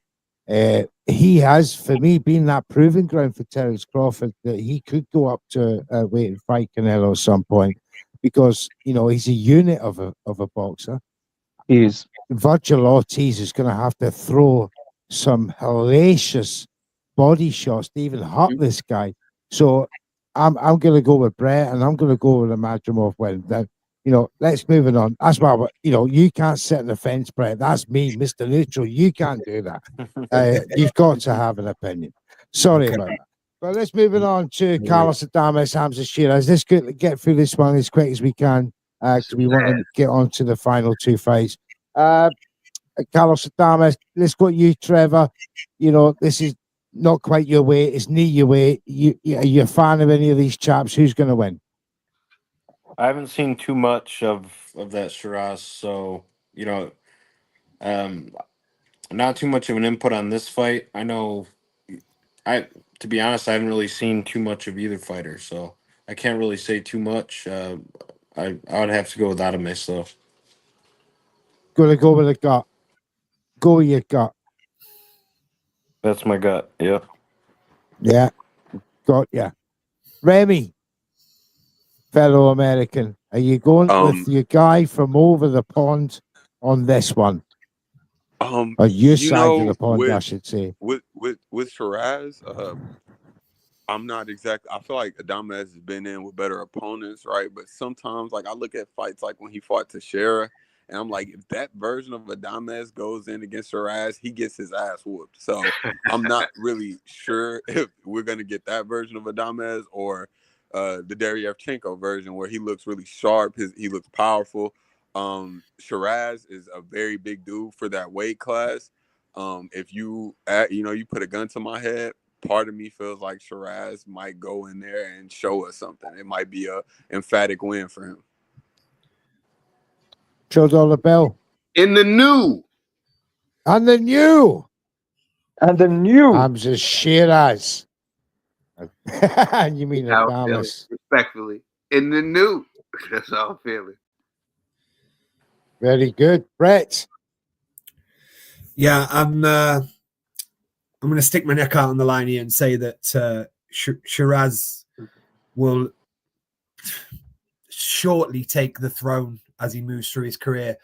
He has, for me, been that proving ground for Terence Crawford that he could go up to weight and fight Canelo at some point because, he's a unit of a boxer. He is. Virgil Ortiz is going to have to throw some hellacious body shots to even hurt this guy. So I'm going to go with Brett, and I'm going to go with a Madrimov win. Let's move it on. That's why, you can't sit on the fence, Brett. That's me, Mr. Neutral. You can't do that. You've got to have an opinion. Sorry about that. But let's move it on to Carlos Adames, Hamza Shiraz. Let's get through this one as quick as we can because we want to get on to the final two fights. Carlos Adames, let's go to you, Trevor. This is not quite your weight. It's near your weight. Are you a fan of any of these chaps? Who's going to win? I haven't seen too much of that Shiraz, so not too much of an input on this fight. I know, to be honest, I haven't really seen too much of either fighter, so I can't really say too much. I would have to go with Adames, though. Gonna go with the gut. Go with your gut. That's my gut. Yeah. Yeah. Got ya. Remy, fellow American, are you going with your guy from over the pond on this one? Or your You side of know, the pond, I should say. with Shiraz, I'm not exact. I feel like Adames has been in with better opponents, right? But sometimes, like I look at fights like when he fought Teixeira, and I'm like, if that version of Adames goes in against Shiraz, he gets his ass whooped. So I'm not really sure if we're gonna get that version of Adames or the Deryevchenko version where he looks really sharp. He looks powerful. Shiraz is a very big dude for that weight class. If you you put a gun to my head, part of me feels like Shiraz might go in there and show us something. It might be a emphatic win for him. $2 bill. In the new. And the new. Hamza Shiraz. You mean Adames. Respectfully. In the new. That's how I'm feeling. Very good. Brett. Yeah, I'm going to stick my neck out on the line here and say that Shiraz will shortly take the throne as he moves through his career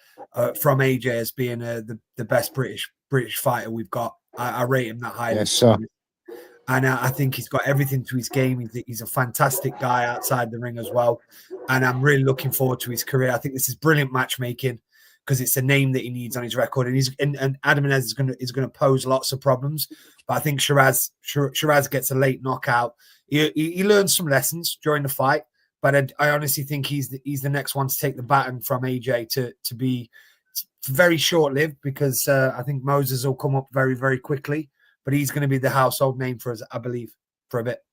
from AJ as being the best British fighter we've got. I rate him that highly. Yes, sir. And I think he's got everything to his game. He's a fantastic guy outside the ring as well. And I'm really looking forward to his career. I think this is brilliant matchmaking because it's a name that he needs on his record. And Adames is going to pose lots of problems. But I think Shiraz gets a late knockout. He learns some lessons during the fight. But I honestly think he's the next one to take the baton from AJ to be very short-lived because I think Moses will come up very, very quickly. But he's going to be the household name for us, I believe, for a bit.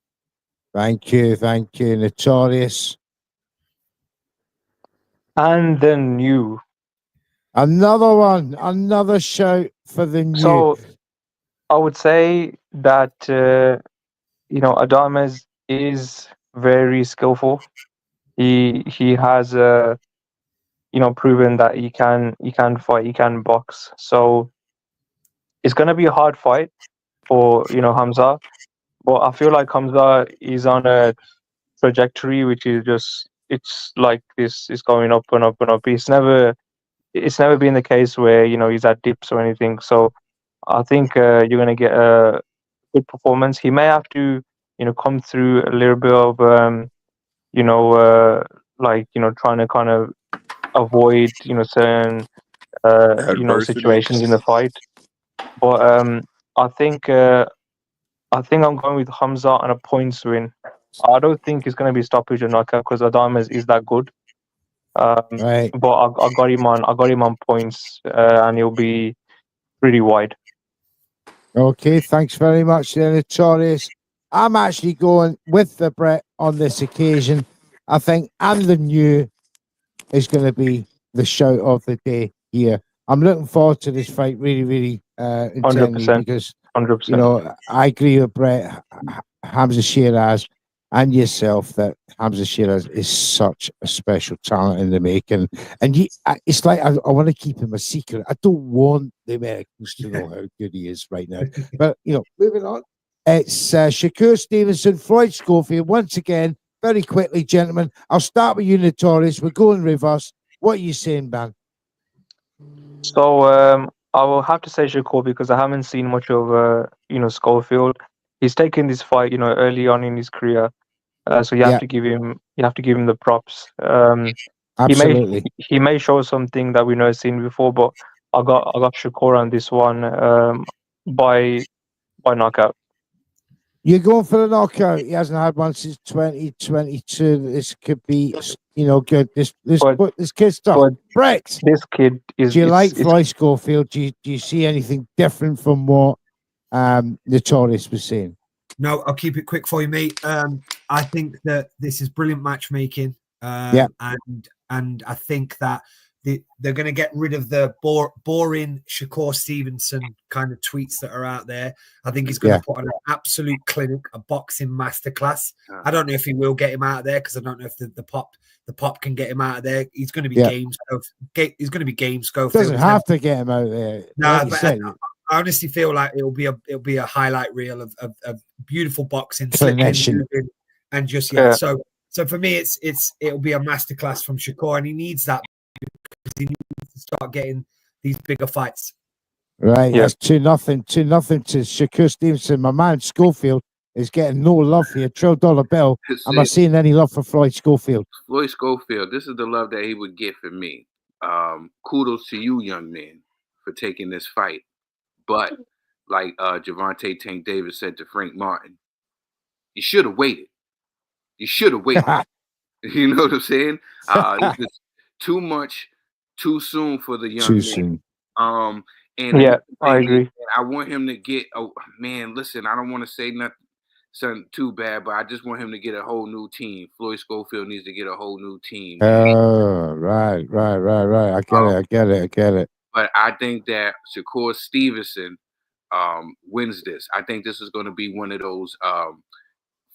Thank you. Notorious. And the new. Another one. Another shout for the new. So I would say that, Adames is very skillful. He has, proven that he can fight, he can box. So it's going to be a hard fight for, Hamza. But I feel like Hamza is on a trajectory which is it's like this is going up and up and up. It's never been the case where he's at dips or anything. So I think you're going to get a good performance. He may have to come through a little bit of trying to kind of avoid certain situations in the fight. But I think I'm going with Hamza on a points win. I don't think it's going to be stoppage or knockout because Adames is that good. Right. But I got him on points, and he'll be pretty wide. Okay, thanks very much, Notorious. I'm actually going with the Brett on this occasion. I think and the new is going to be the shout of the day here. I'm looking forward to this fight really, really intently 100%. because 100%. I agree with Brett, Hamza Shiraz, and yourself that Hamza Shiraz is such a special talent in the making. And it's like I want to keep him a secret. I don't want the Americans to know how good he is right now. But moving on, it's Shakur Stevenson, Floyd Schofield once again. Very quickly, gentlemen. I'll start with you, Notorious. We're going reverse. What are you saying, man? So I will have to say Shakur because I haven't seen much of Schofield. He's taken this fight early on in his career, so you have to give him the props. Absolutely. He may show something that we've never seen before, but I got Shakur on this one by knockout. You're going for the knockout. He hasn't had one since 2022. This could be, good. This kid's tough. Brett, this kid is. Do you like Floyd Schofield? Do you see anything different from what Notorious was saying? No, I'll keep it quick for you, mate. I think that this is brilliant matchmaking. And I think that they're going to get rid of the boring Shakur Stevenson kind of tweets that are out there. I think he's going to put on an absolute clinic, a boxing masterclass. I don't know if he will get him out of there because I don't know if the pop can get him out of there. He's going to be he's going to be game Schofield. Doesn't have to get him out there. No, but I honestly feel like it'll be a highlight reel of beautiful boxing, slipping, and just So for me, it'll be a masterclass from Shakur, and he needs that because he needs to start getting these bigger fights. Right, Yeah. that's 2-0, 2-0 to Shakur Stevenson. My man Schofield is getting no love here. $12 bill. Am I seeing any love for Floyd Schofield? Floyd Schofield, this is the love that he would get from me. Kudos to you, young man, for taking this fight. But like Javante Tank Davis said to Frank Martin, you should have waited. You should have waited. You know what I'm saying? This is too much, too soon for the young Too man. soon. And Yeah, I agree. I want him to get. Oh man, listen, I don't want to say something too bad, but I just want him to get a whole new team. Floyd Schofield needs to get a whole new team. Oh, right. I get it. But I think that Shakur Stevenson wins this. I think this is going to be one of those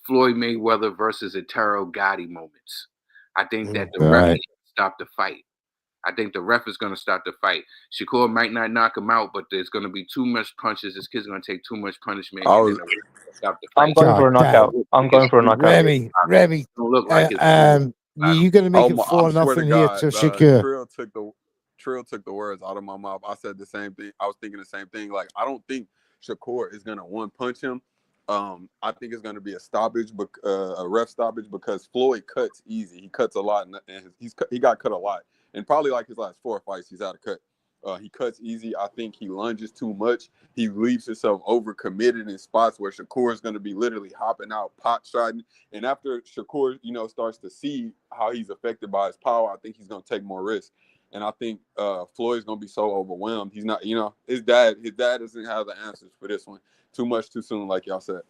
Floyd Mayweather versus Etero Gotti moments. I think that the ref Right. stop the fight. I think the ref is going to stop the fight. Shakur might not knock him out, but there's going to be too much punches. This kid's going to take too much punishment. I And was- then the ref will stop the fight. I'm going for a God knockout. I'm going for a knockout. Remy, Don't look like it's you gonna make it I swear 4-0 to here God, to Shakur? Trill took the words out of my mouth. I said the same thing. I was thinking the same thing. Like, I don't think Shakur is gonna one punch him. I think it's gonna be a stoppage, a ref stoppage, because Floyd cuts easy. He cuts a lot, and he got cut a lot. And probably like his last 4 fights, he's out of cut. He cuts easy. I think he lunges too much. He leaves himself overcommitted in spots where Shakur is going to be literally hopping out, pot shotting. And after Shakur, starts to see how he's affected by his power, I think he's going to take more risks. And I think Floyd's going to be so overwhelmed. He's not, his dad doesn't have the answers for this one. Too much, too soon, like y'all said.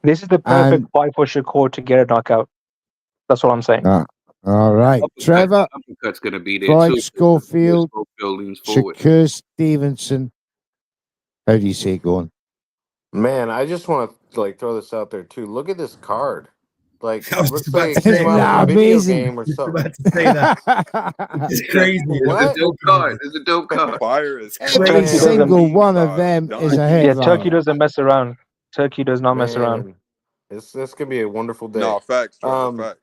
This is the perfect fight for Shakur to get a knockout. That's what I'm saying. All right, Trevor. Uppercut's going to be there Floyd too. Schofield, leans forward. Shakur Stevenson. How do you see it going? Man, I just want to throw this out there too. Look at this card. Like, I was looks just about like to it came say, out of a video amazing. game or Just something. about to say that. It's crazy. What? It's a dope card. It's a dope card. Fire is Every Man. single one of them is a Yeah, headline. Turkey doesn't mess around. Turkey does not mess around. This could be a wonderful day. No, facts, Trevor, facts.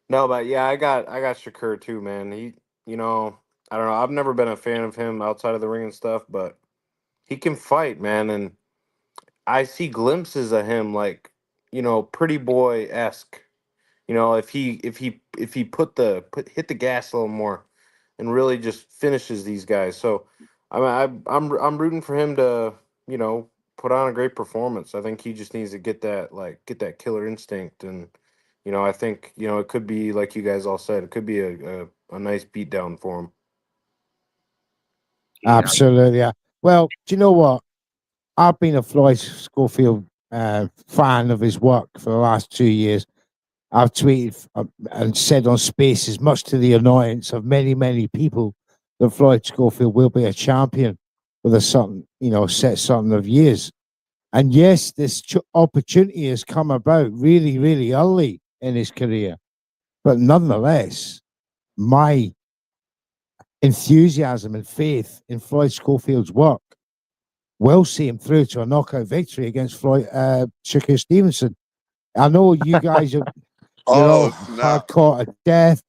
No, but yeah, I got Shakur too, man. He, I don't know. I've never been a fan of him outside of the ring and stuff, but he can fight, man. And I see glimpses of him, like, pretty boy-esque. If he hit the gas a little more and really just finishes these guys. So I'm rooting for him to, put on a great performance. I think he just needs to get that killer instinct. And I think it could be, like you guys all said, it could be a nice beatdown for him. Absolutely. Yeah. Well, do you know what? I've been a Floyd Schofield fan of his work for the last 2 years. I've tweeted and said on Spaces, much to the annoyance of many, many people, that Floyd Schofield will be a champion with a certain, set certain of years. And yes, this opportunity has come about really, really early in his career. But nonetheless, my enthusiasm and faith in Floyd Schofield's work will see him through to a knockout victory against Shakur Stevenson. I know you guys are hard caught at death,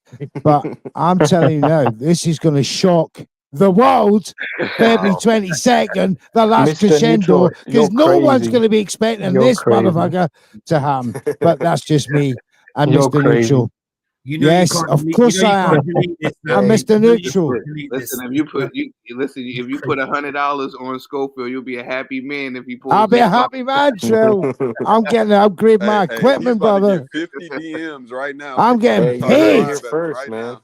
but I'm telling you now, this is going to shock the world. February 22nd, the last Mr. crescendo, Neutral, because no you're one's crazy. going to be expecting You're this crazy. motherfucker to happen. But that's just me and You're Mr. crazy. Neutral. Yes, of course I am. I'm Mr. Neutral. Listen, if you put $100 on Schofield, you'll be a happy man if he pulls. I'll be a happy man, Trill. I'm getting to upgrade my equipment, brother. 50 DMs right now. I'm getting you heard it paid. here first, man.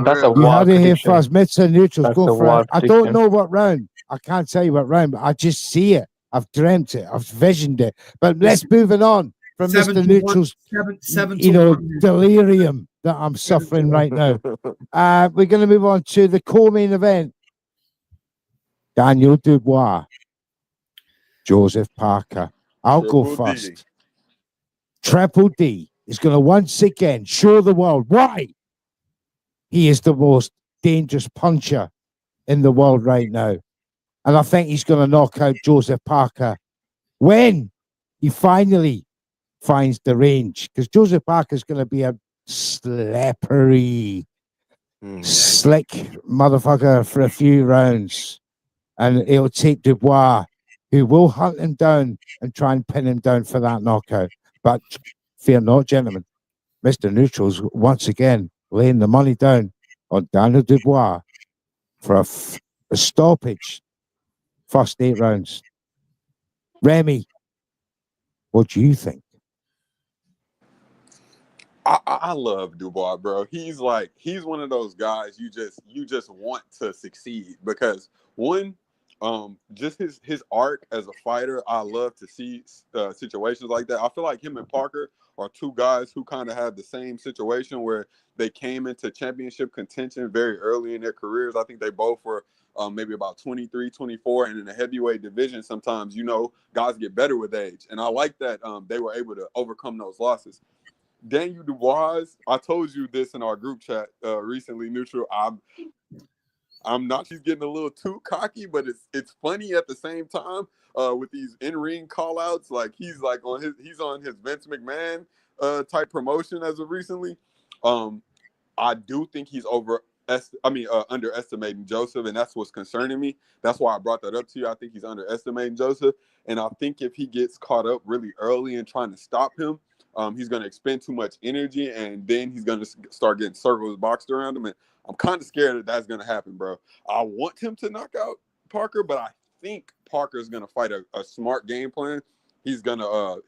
That's a You wild heard it here prediction. first. Mr. Neutral's That's go a for it. wild I don't prediction. know what round. I can't tell you what round, but I just see it. I've dreamt it. I've visioned it. But let's move it on from Mr. Neutral's, delirium that I'm suffering right now. We're going to move on to the co-main event. Daniel Dubois, Joseph Parker. I'll go first. Triple D is going to once again show the world why he is the most dangerous puncher in the world right now. And I think he's going to knock out Joseph Parker when he finally finds the range. Because Joseph Parker is going to be a slippery, slick motherfucker for a few rounds. and it'll take Dubois, who will hunt him down and try and pin him down for that knockout. But fear not, gentlemen. Mr. Neutral's once again laying the money down on Daniel Dubois for a stoppage. First 8 rounds. Remy, what do you think? I love Dubois, bro. He's one of those guys you just want to succeed because one, just his arc as a fighter. I love to see situations like that. I feel like him and Parker are two guys who kind of had the same situation where they came into championship contention very early in their careers. I think they both were maybe about 23, 24, and in the heavyweight division, sometimes guys get better with age, and I like that they were able to overcome those losses. Daniel Dubois, I told you this in our group chat recently, Neutral. I'm not. She's getting a little too cocky, but it's funny at the same time with these in-ring call-outs. Like he's on his Vince McMahon type promotion as of recently. I do think he's underestimating Joseph, and that's what's concerning me. That's why I brought that up to you. I think he's underestimating Joseph, and I think if he gets caught up really early in trying to stop him, he's going to expend too much energy, and then he's going to start getting circles boxed around him. And I'm kind of scared that that's going to happen, bro. I want him to knock out Parker, but I think Parker's going to fight a smart game plan. He's gonna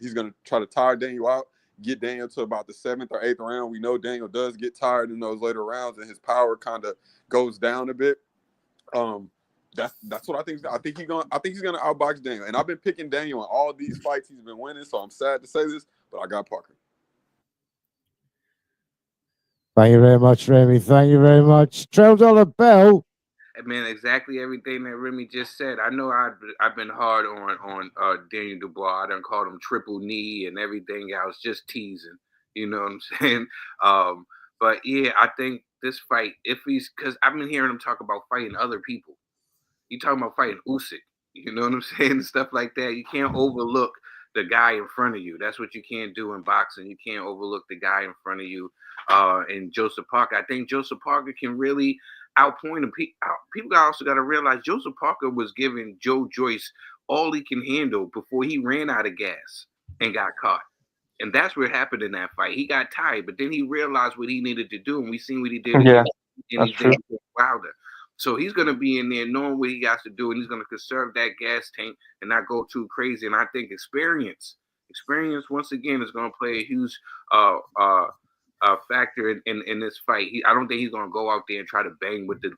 try to tire Daniel out, get Daniel to about the 7th or 8th round. We know Daniel does get tired in those later rounds, and his power kind of goes down a bit. That's what I think. I think he's gonna outbox Daniel. And I've been picking Daniel in all these fights he's been winning, so I'm sad to say this, but I got Parker. Thank you very much, Remy. Thank you very much. $12 bell. Man, exactly everything that Remy just said. I know I've been hard on Daniel Dubois. I done called him triple knee and everything. I was just teasing. You know what I'm saying? But yeah, I think this fight, because I've been hearing him talk about fighting other people. You talking about fighting Usyk? You know what I'm saying? Stuff like that. You can't overlook the guy in front of you. That's what you can't do in boxing. You can't overlook the guy in front of you. And Joseph Parker, I think Joseph Parker can really outpoint him. People also got to realize Joseph Parker was giving Joe Joyce all he can handle before he ran out of gas and got caught. And that's what happened in that fight. He got tired, but then he realized what he needed to do, and we seen what he did against Wilder. So he's going to be in there knowing what he has to do, and he's going to conserve that gas tank and not go too crazy. And I think experience once again is going to play a huge factor in this fight. I don't think he's going to go out there and try to bang with the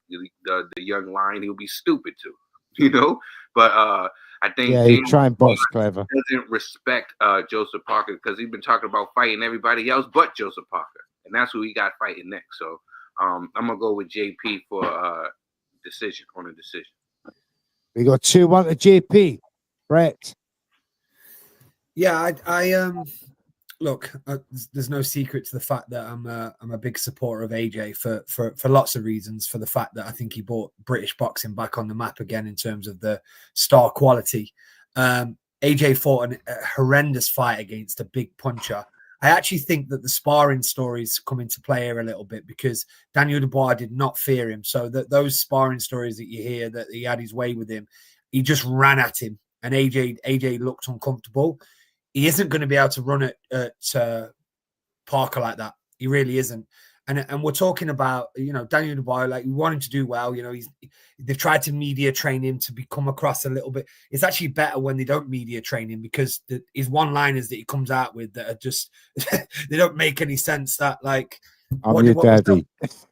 young lion. He'll be stupid to, you know. But I think he try and box clever. Doesn't respect Joseph Parker because he's been talking about fighting everybody else but Joseph Parker, and that's who he got fighting next. So I'm gonna go with JP for decision. We got 2-1 to JP. Brett. Yeah, I look. There's no secret to the fact that I'm a big supporter of AJ for lots of reasons. For the fact that I think he brought British boxing back on the map again in terms of the star quality. AJ fought a horrendous fight against a big puncher. I actually think that the sparring stories come into play here a little bit because Daniel Dubois did not fear him. So that those sparring stories that you hear that he had his way with him, he just ran at him, and AJ looked uncomfortable. He isn't going to be able to run at Parker like that. He really isn't. And we're talking about, Daniel Dubois, like we want him to do well. They've tried to media train him to become across a little bit. It's actually better when they don't media train him because his one-liners that he comes out with that are just, they don't make any sense. That like, I'm your daddy.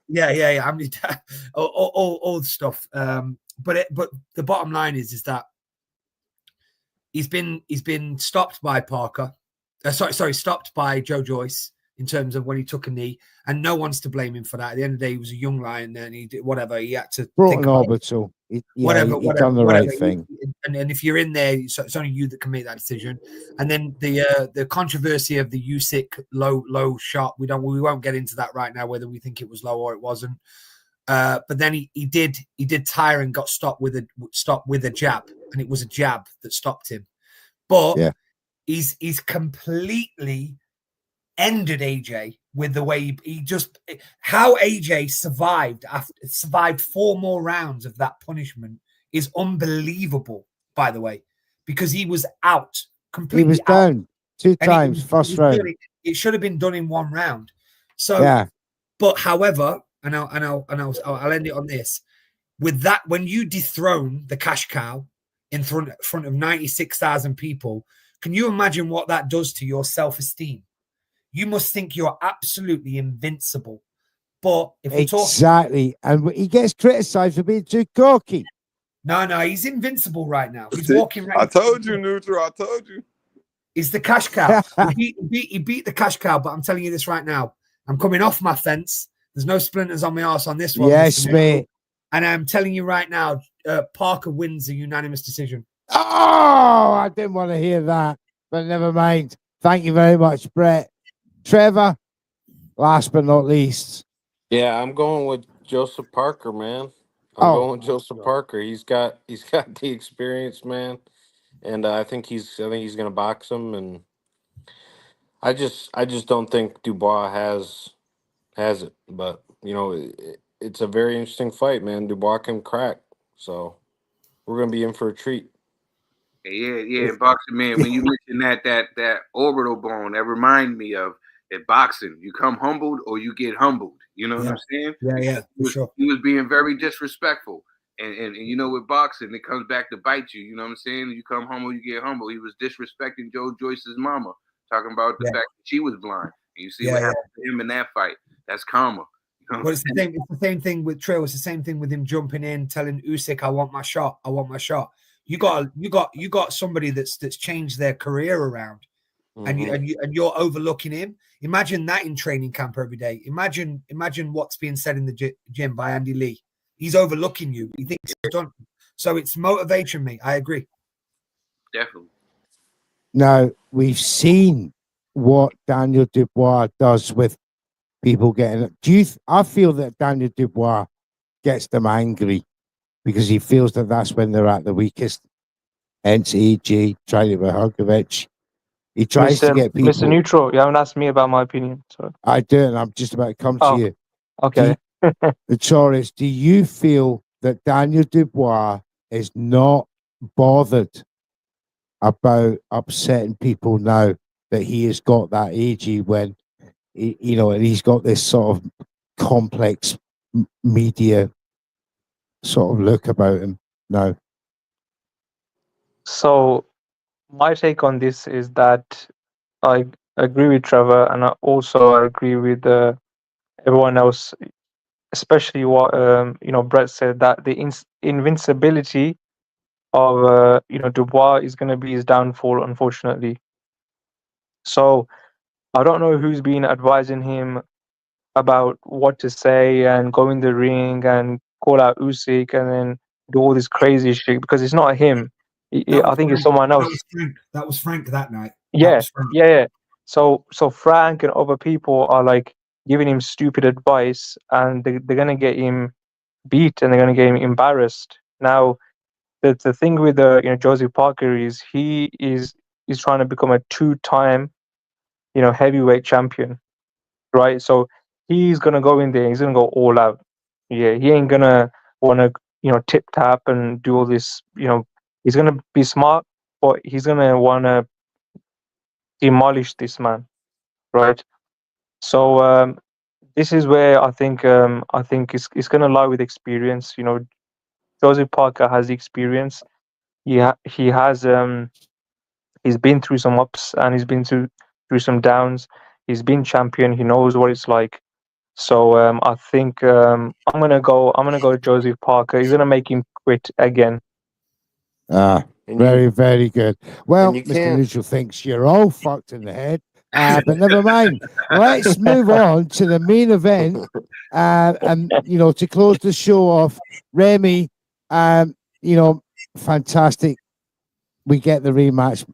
Yeah. I'm your dad. All the stuff. But the bottom line is that he's been stopped by Parker. Stopped by Joe Joyce in terms of when he took a knee, and no one's to blame him for that. At the end of the day, he was a young lion, and he did whatever he had to. Brought an orbital. He done the right thing. And if you're in there, it's only you that can make that decision. And then the controversy of the Usyk low shot, we won't get into that right now, whether we think it was low or it wasn't. But then he did tire and got stopped with a jab, and it was a jab that stopped him. But he's completely ended AJ with the way how AJ survived 4 more rounds of that punishment is unbelievable, by the way, because he was out, He completely was out. down 2 And times, first round. it should have been done in one round. So, Yeah. but however, and I'll end it on this. With that, when you dethrone the cash cow in front of 96,000 people, can you imagine what that does to your self-esteem? You must think you're absolutely invincible. But if we're talking, Exactly. And he gets criticized for being too cocky. no, he's invincible right now. He's See, walking around. I told you, Neutral. I told you. He's the cash cow. He beat the cash cow, but I'm telling you this right now. I'm coming off my fence. There's no splinters on my arse on this one. Yes, mate. And I'm telling you right now, Parker wins a unanimous decision. Oh, I didn't want to hear that, but never mind. Thank you very much, Brett. Trevor, last but not least. Yeah, I'm going with Joseph Parker, man. I'm Oh, going with Joseph Parker. He's got the experience, man, and I think he's gonna box him, and I just don't think Dubois has it. But it's a very interesting fight, man. Dubois can crack, so we're gonna be in for a treat. Yeah, boxing, man. When you mention that orbital bone, that reminds me of at boxing. You come humbled or you get humbled. You know what I'm saying? Yeah, for sure. He was being very disrespectful. And with boxing, it comes back to bite you. You know what I'm saying? You come humble, you get humble. He was disrespecting Joe Joyce's mama, talking about the fact that she was blind. And you see what happened to him in that fight. That's karma. Well, it's the same thing with Trill. It's the same thing with him jumping in, telling Usyk, "I want my shot. I want my shot." You got somebody that's changed their career around, and you're overlooking him. Imagine that in training camp every day. Imagine what's being said in the gym by Andy Lee. He's overlooking you. He thinks it's done. So it's motivation, me. I agree. Definitely. Now, we've seen what Daniel Dubois does with people getting it. I feel that Daniel Dubois gets them angry because he feels that that's when they're at the weakest. Hence, EG, Charlie Vahokovic. He tries to get people. Mr. Neutral, you haven't asked me about my opinion. So I do, and I'm just about to come to you. Okay. The Taurus, do you feel that Daniel Dubois is not bothered about upsetting people now that he has got that AG when, and he's got this sort of complex media sort of look about him now? So my take on this is that I agree with Trevor, and I agree with everyone else, especially what Brett said, that the invincibility of Dubois is going to be his downfall, unfortunately. So I don't know who's been advising him about what to say and go in the ring and call out Usyk and then do all this crazy shit, because it's not him. I think it's someone else. That was Frank that night. Yeah. So Frank and other people are like giving him stupid advice, and they're gonna get him beat and they're gonna get him embarrassed. Now, the thing with Joseph Parker is he's trying to become a 2-time heavyweight champion, right? So he's gonna go in there. He's gonna go all out. Yeah, he ain't gonna want to tip tap and do all this. He's gonna be smart, but he's gonna want to demolish this man, right? So this is where I think it's gonna lie with experience. Joseph Parker has the experience. He has he's been through some ups and he's been through some downs. He's been champion. He knows what it's like. So I think I'm gonna go Joseph Parker. He's gonna make him quit again. Very, very good. Well, Mr. Neutral thinks you're all fucked in the head, but never mind. Let's move on to the main event, and to close the show off, Remy. Fantastic. We get the rematch.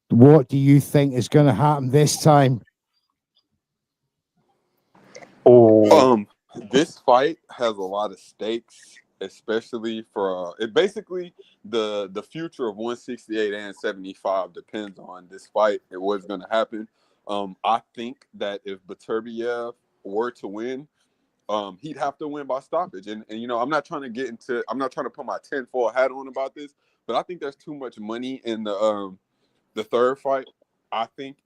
What do you think is going to happen this time? This fight has a lot of stakes, especially for it. Basically, the future of 168 and 75 depends on this fight and what's going to happen. I think that if Beterbiev were to win, he'd have to win by stoppage. And you know, I'm not trying to put my tinfoil hat on about this, but I think there's too much money in the third fight. I think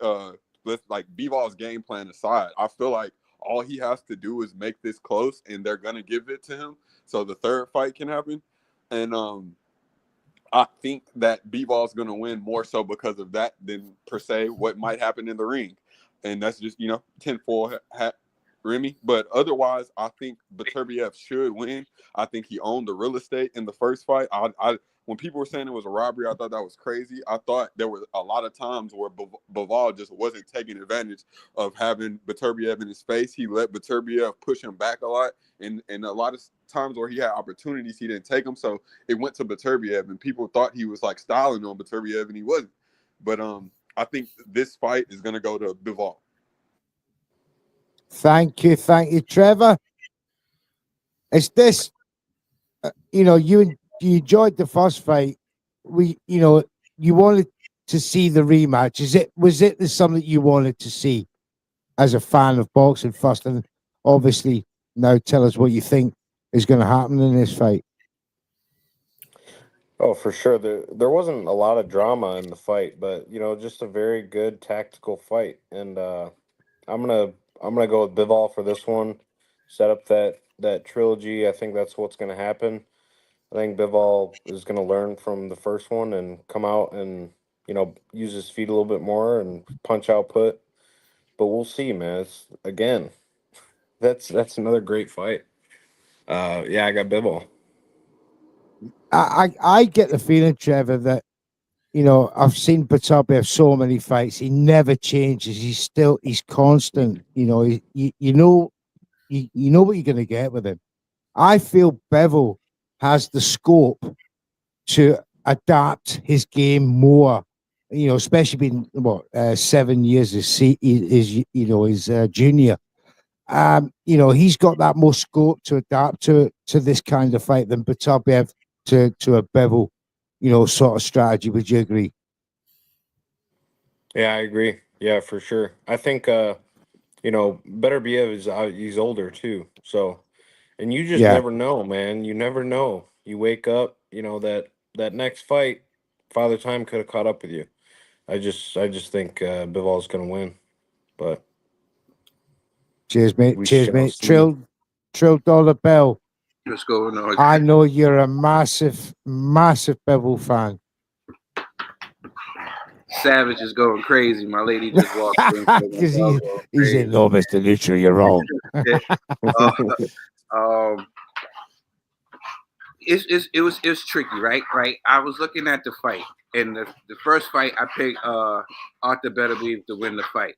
with like Bivol game plan aside, I feel like all he has to do is make this close, and they're gonna give it to him, so the third fight can happen. And I think that Bivol's gonna win more so because of that than per se what might happen in the ring, and that's just, you know, tinfoil hat Remy. But otherwise, I think Beterbiev should win. I think he owned the real estate in the first fight. I when people were saying it was a robbery, I thought that was crazy. I thought there were a lot of times where Bivol just wasn't taking advantage of having Beterbiev in his face. He let Beterbiev push him back a lot, and a lot of times where he had opportunities, he didn't take them. So it went to Beterbiev, and people thought he was like styling on Beterbiev, and he wasn't. But I think this fight is gonna go to Bivol. Thank you, Trevor. It's this, you know, you enjoyed the first fight. You wanted to see the rematch. Was it something you wanted to see as a fan of boxing first? And obviously, now tell us what you think is going to happen in this fight. Oh, for sure. There wasn't a lot of drama in the fight, but you know, just a very good tactical fight. And I'm gonna go with Bivol for this one. Set up that trilogy. I think that's what's gonna happen. I think Bivol is gonna learn from the first one and come out and, you know, use his feet a little bit more and punch output. But we'll see, man. It's, again, that's another great fight. Yeah, I got Bivol. I get the feeling, Trevor, that, you know, I've seen Beterbiev have so many fights. He never changes. He's constant. You know, you know what you're going to get with him. I feel Bivol has the scope to adapt his game more. You know, especially being 7 years as his junior. You know, he's got that more scope to adapt to this kind of fight than Beterbiev to a Bivol, you know, sort of strategy. Would you agree? Yeah, I agree. Yeah, for sure. I think you know, Beterbiev is he's older too. So, and you just Yeah. never know, man. You never know. You wake up, you know, that next fight, Father Time could have caught up with you. I just think Bivol's gonna win, but Cheers, mate. we Cheers, shall mate. see. Trill Dollar Bell. What's going on? I know you're a massive Bivol fan. Savage is going crazy. My lady just walked in. Because he's in, no, Mr. Neutral, you're wrong. It was tricky, right? Right. I was looking at the fight, and the first fight I picked Arthur Beterbiev to win the fight.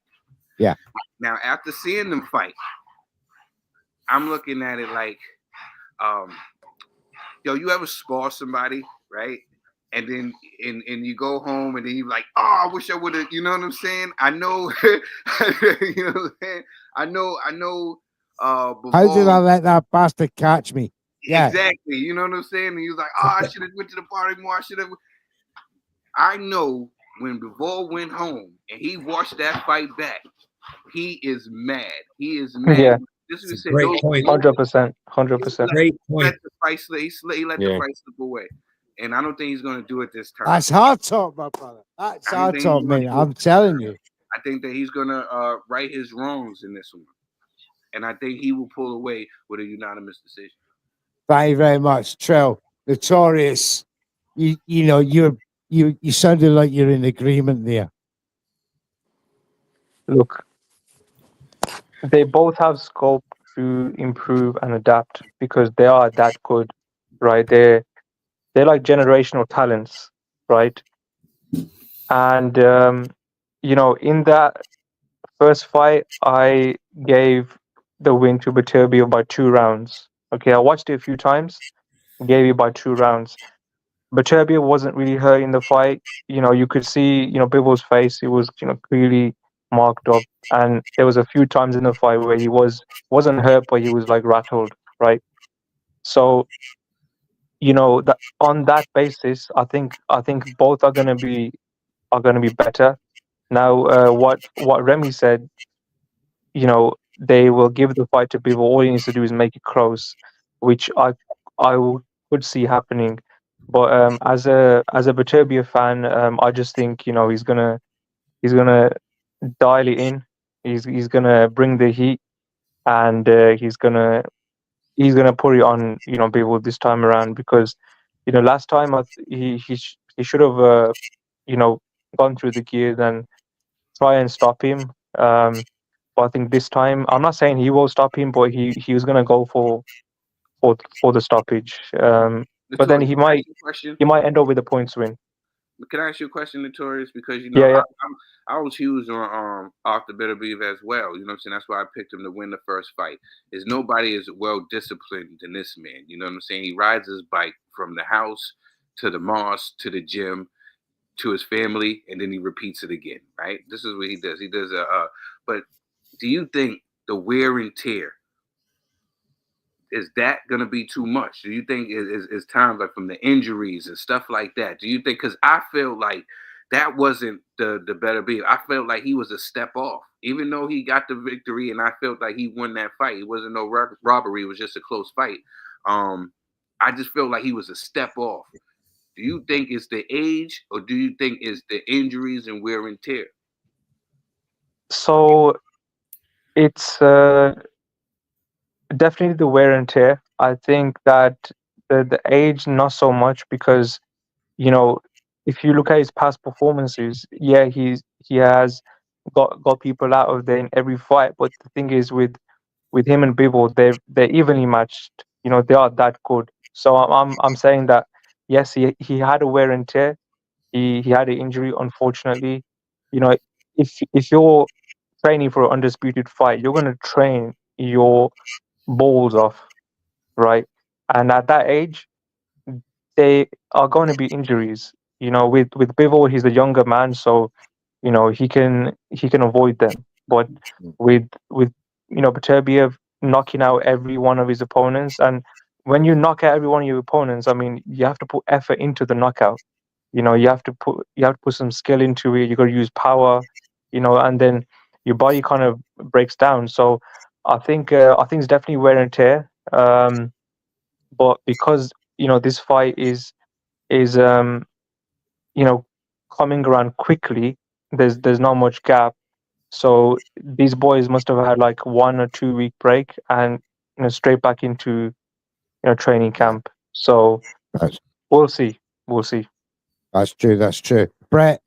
Yeah. Now after seeing them fight, I'm looking at it like, yo, you ever spar somebody, right? And then and you go home and then you're like, oh, I wish I would have, you know what I'm saying? I know, you know what I'm saying? I know. How did I let that bastard catch me? Yeah, exactly. You know what I'm saying? And he was like, oh, I should have went to the party more. I know when Bivol went home and he watched that fight back, he is mad. He is mad. Yeah. This is Great point. 100%. Great point. Let the fight slip. He let the fight slip away. And I don't think he's going to do it this time. that's hard talk, my brother. That's hard talk, man. I'm telling you. I think that he's going to right his wrongs in this one. And I think he will pull away with a unanimous decision. Thank you very much, Trill. Notorious. You know, you sounded like you're in agreement there. Look, they both have scope to improve and adapt because they are that good, right? They're like generational talents, right? And you know, in that first fight, I gave the win to Beterbiev by 2 rounds. Okay, I watched it a few times, gave it by 2 rounds. Beterbiev wasn't really hurt in the fight. You know, you could see, you know, Bivol's face. It was, you know, clearly marked up. And there was a few times in the fight where he wasn't hurt, but he was like rattled, right? So, you know, that on that basis, I think both are gonna be better. Now, what Remy said, you know, they will give the fight to Bivol. All he needs to do is make it close, which could see happening. But as a Baturbia fan, I just think he's gonna dial it in. He's gonna bring the heat, and he's gonna put it on Bivol this time around, because last time he should have gone through the gears and try and stop him. But I think this time, I'm not saying he will stop him, but he was gonna go for the stoppage. But then Notorious, he can I might ask you a question? end up with a points win. Can I ask you a question, Notorious? Because Yeah. I was huge on Arthur Beterbiev as well. You know what I'm saying? That's why I picked him to win the first fight. Is nobody is well disciplined than this man. You know what I'm saying? He rides his bike from the house to the mosque to the gym to his family, and then he repeats it again. Right? This is what he does. He does But do you think the wear and tear is that going to be too much? Do you think is times like from the injuries and stuff like that? Do you think, because I feel like that wasn't the better be. I felt like he was a step off, even though he got the victory, and I felt like he won that fight. It wasn't no robbery; it was just a close fight. I just felt like he was a step off. Do you think it's the age, or do you think it's the injuries and wear and tear? So it's definitely the wear and tear. I think that the age not so much, because if you look at his past performances, yeah, he has got people out of there in every fight. But the thing is, with him and Bivol, they're evenly matched. They are that good. So I'm saying that yes, he had a wear and tear. He had an injury, unfortunately. If you're training for an undisputed fight, you're gonna train your balls off, right? And at that age, they are going to be injuries. With Bivol, he's a younger man, so he can avoid them. But with Beterbiev knocking out every one of his opponents, and when you knock out every one of your opponents, I mean, you have to put effort into the knockout. You have to put some skill into it. You got to use power, and then your body kind of breaks down. So I think it's definitely wear and tear. But because this fight is coming around quickly, there's not much gap. So these boys must have had like 1 or 2 week break, and straight back into training camp. So That's, we'll see. We'll see. that's true. That's true. Brett,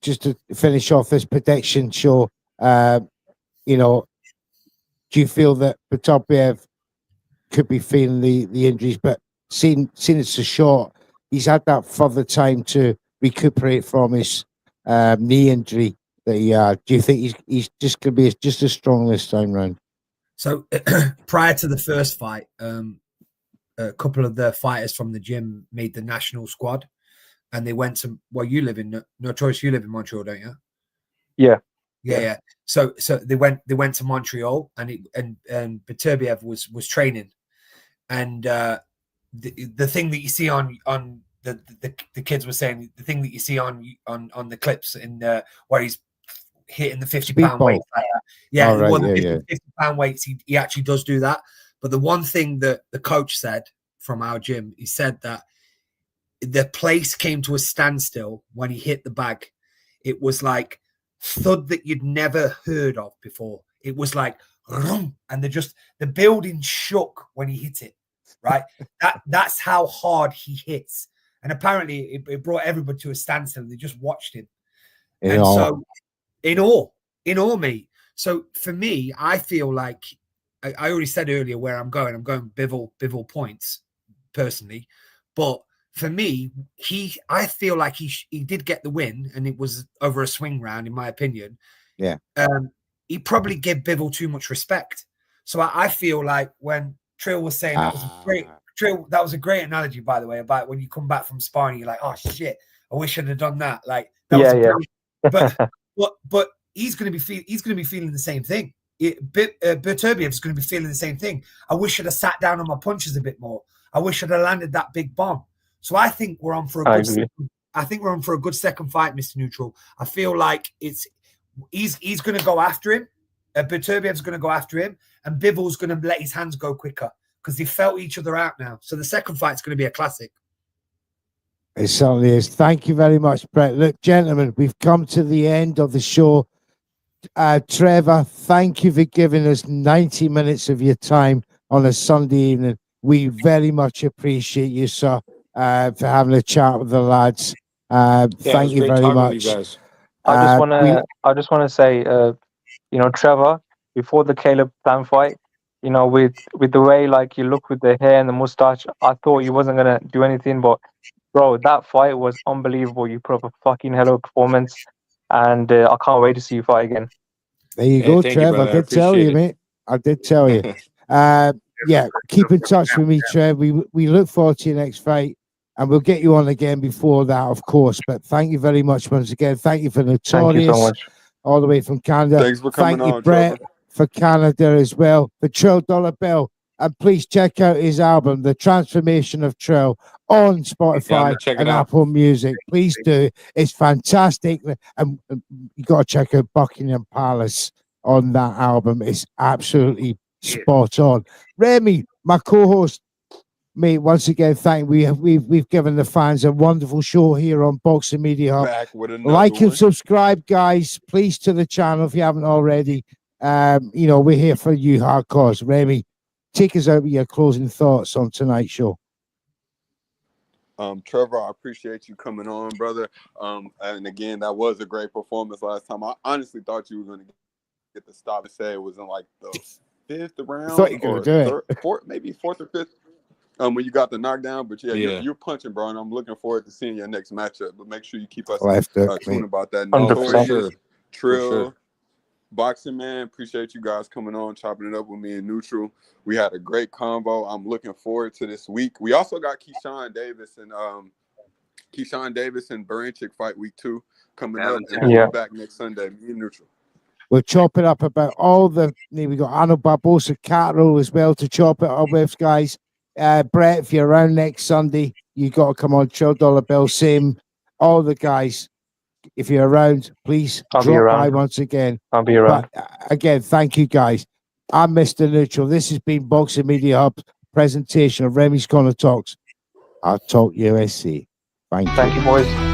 just to finish off this prediction show, do you feel that Beterbiev could be feeling the injuries, but seeing it's so short, he's had that further time to recuperate from his knee injury that he had? Do you think he's just going to be just as strong this time round? So prior to the first fight, a couple of the fighters from the gym made the national squad, and they went to, well, you live in Notorious, you live in Montreal, don't you? Yeah. So they went to Montreal, and Beterbiev was training, and the thing that you see on the kids were saying, the thing that you see on the clips in where he's hitting the 50-pound weight, yeah, right, the 50-pound weights, he actually does do that. But the one thing that the coach said from our gym, he said that the place came to a standstill when he hit the bag. It was like thud that you'd never heard of before. It was like, and the building shook when he hit it, right? That's how hard he hits. And apparently it brought everybody to a standstill. They just watched him. So in awe, mate. So for me, I feel like I already said earlier where I'm going. I'm going Bivol points personally, but for me, I feel like he did get the win, and it was over a swing round, in my opinion. Yeah. He probably gave Bivol too much respect. So I feel like when Trill was saying that was a great analogy, by the way, about when you come back from sparring, you're like, oh shit, I wish I'd have done that. Like that but he's going to be feeling the same thing. Beterbiev is going to be feeling the same thing. I wish I'd have sat down on my punches a bit more. I wish I'd have landed that big bomb. So I think we're on for a good second fight, Mr. Neutral. I feel like he's going to go after him, Berturbev's going to go after him, and Bivol's going to let his hands go quicker because they felt each other out now. So the second fight's going to be a classic. It certainly is. Thank you very much, Brett. Look, gentlemen, we've come to the end of the show. Trevor, thank you for giving us 90 minutes of your time on a Sunday evening. We very much appreciate you, sir, for having a chat with the lads. Thank you very much. I just want to say, you know, Trevor, before the Caleb Plant fight, you know, with the way like you look with the hair and the mustache, I thought you wasn't gonna do anything, but bro, that fight was unbelievable. You put up a fucking hell of a performance, and I can't wait to see you fight again. There you go, Trev. I did tell you, mate. I did tell you. Yeah, keep in touch with me, Trev. We look forward to your next fight, and we'll get you on again before that, of course. But thank you very much once again. Thank you for Notorious. Thank you so much. All the way from Canada. Thanks for coming Thank you, on, Brett, Trevor. for Canada as well. For Trill Dollar Bill. And please check out his album, The Transformation of Trill, on Spotify and Apple Music. Please do. It's fantastic. And you got to check out Buckingham Palace on that album. It's absolutely spot on. Remy, my co-host, mate, once again, we've given the fans a wonderful show here on Boxing Media Hub. Back with another Like and one. subscribe, guys, please, to the channel if you haven't already. You know, we're here for you, hardcores. Remy, take us out with your closing thoughts on tonight's show. Trevor, I appreciate you coming on, brother. And again, that was a great performance last time. I honestly thought you were going to get the stop and say it was in like the fifth round. I thought you were going to do it. Maybe fourth or fifth. When you got the knockdown, but you're punching, bro, and I'm looking forward to seeing your next matchup. But make sure you keep us tuned about that. Notorious, Trill, Boxing Man, appreciate you guys coming on, chopping it up with me and Neutral. We had a great combo. I'm looking forward to this week. We also got Keyshawn Davis and Baranchik fight week 2 coming up, and we're back next Sunday. Me and Neutral. We'll chop it up about all the. We got Arnold Barbosa Catro as well to chop it up with, guys. Brett, if you're around next Sunday, you got to come on. Trill Dollar Bill, same. All the guys, if you're around, please drop by once again. I'll be around. But, again, thank you, guys. I'm Mr. Neutral. This has been Boxing Media Hub's presentation of Remy's Corner Talks. HardTalk USA. Thank you, boys.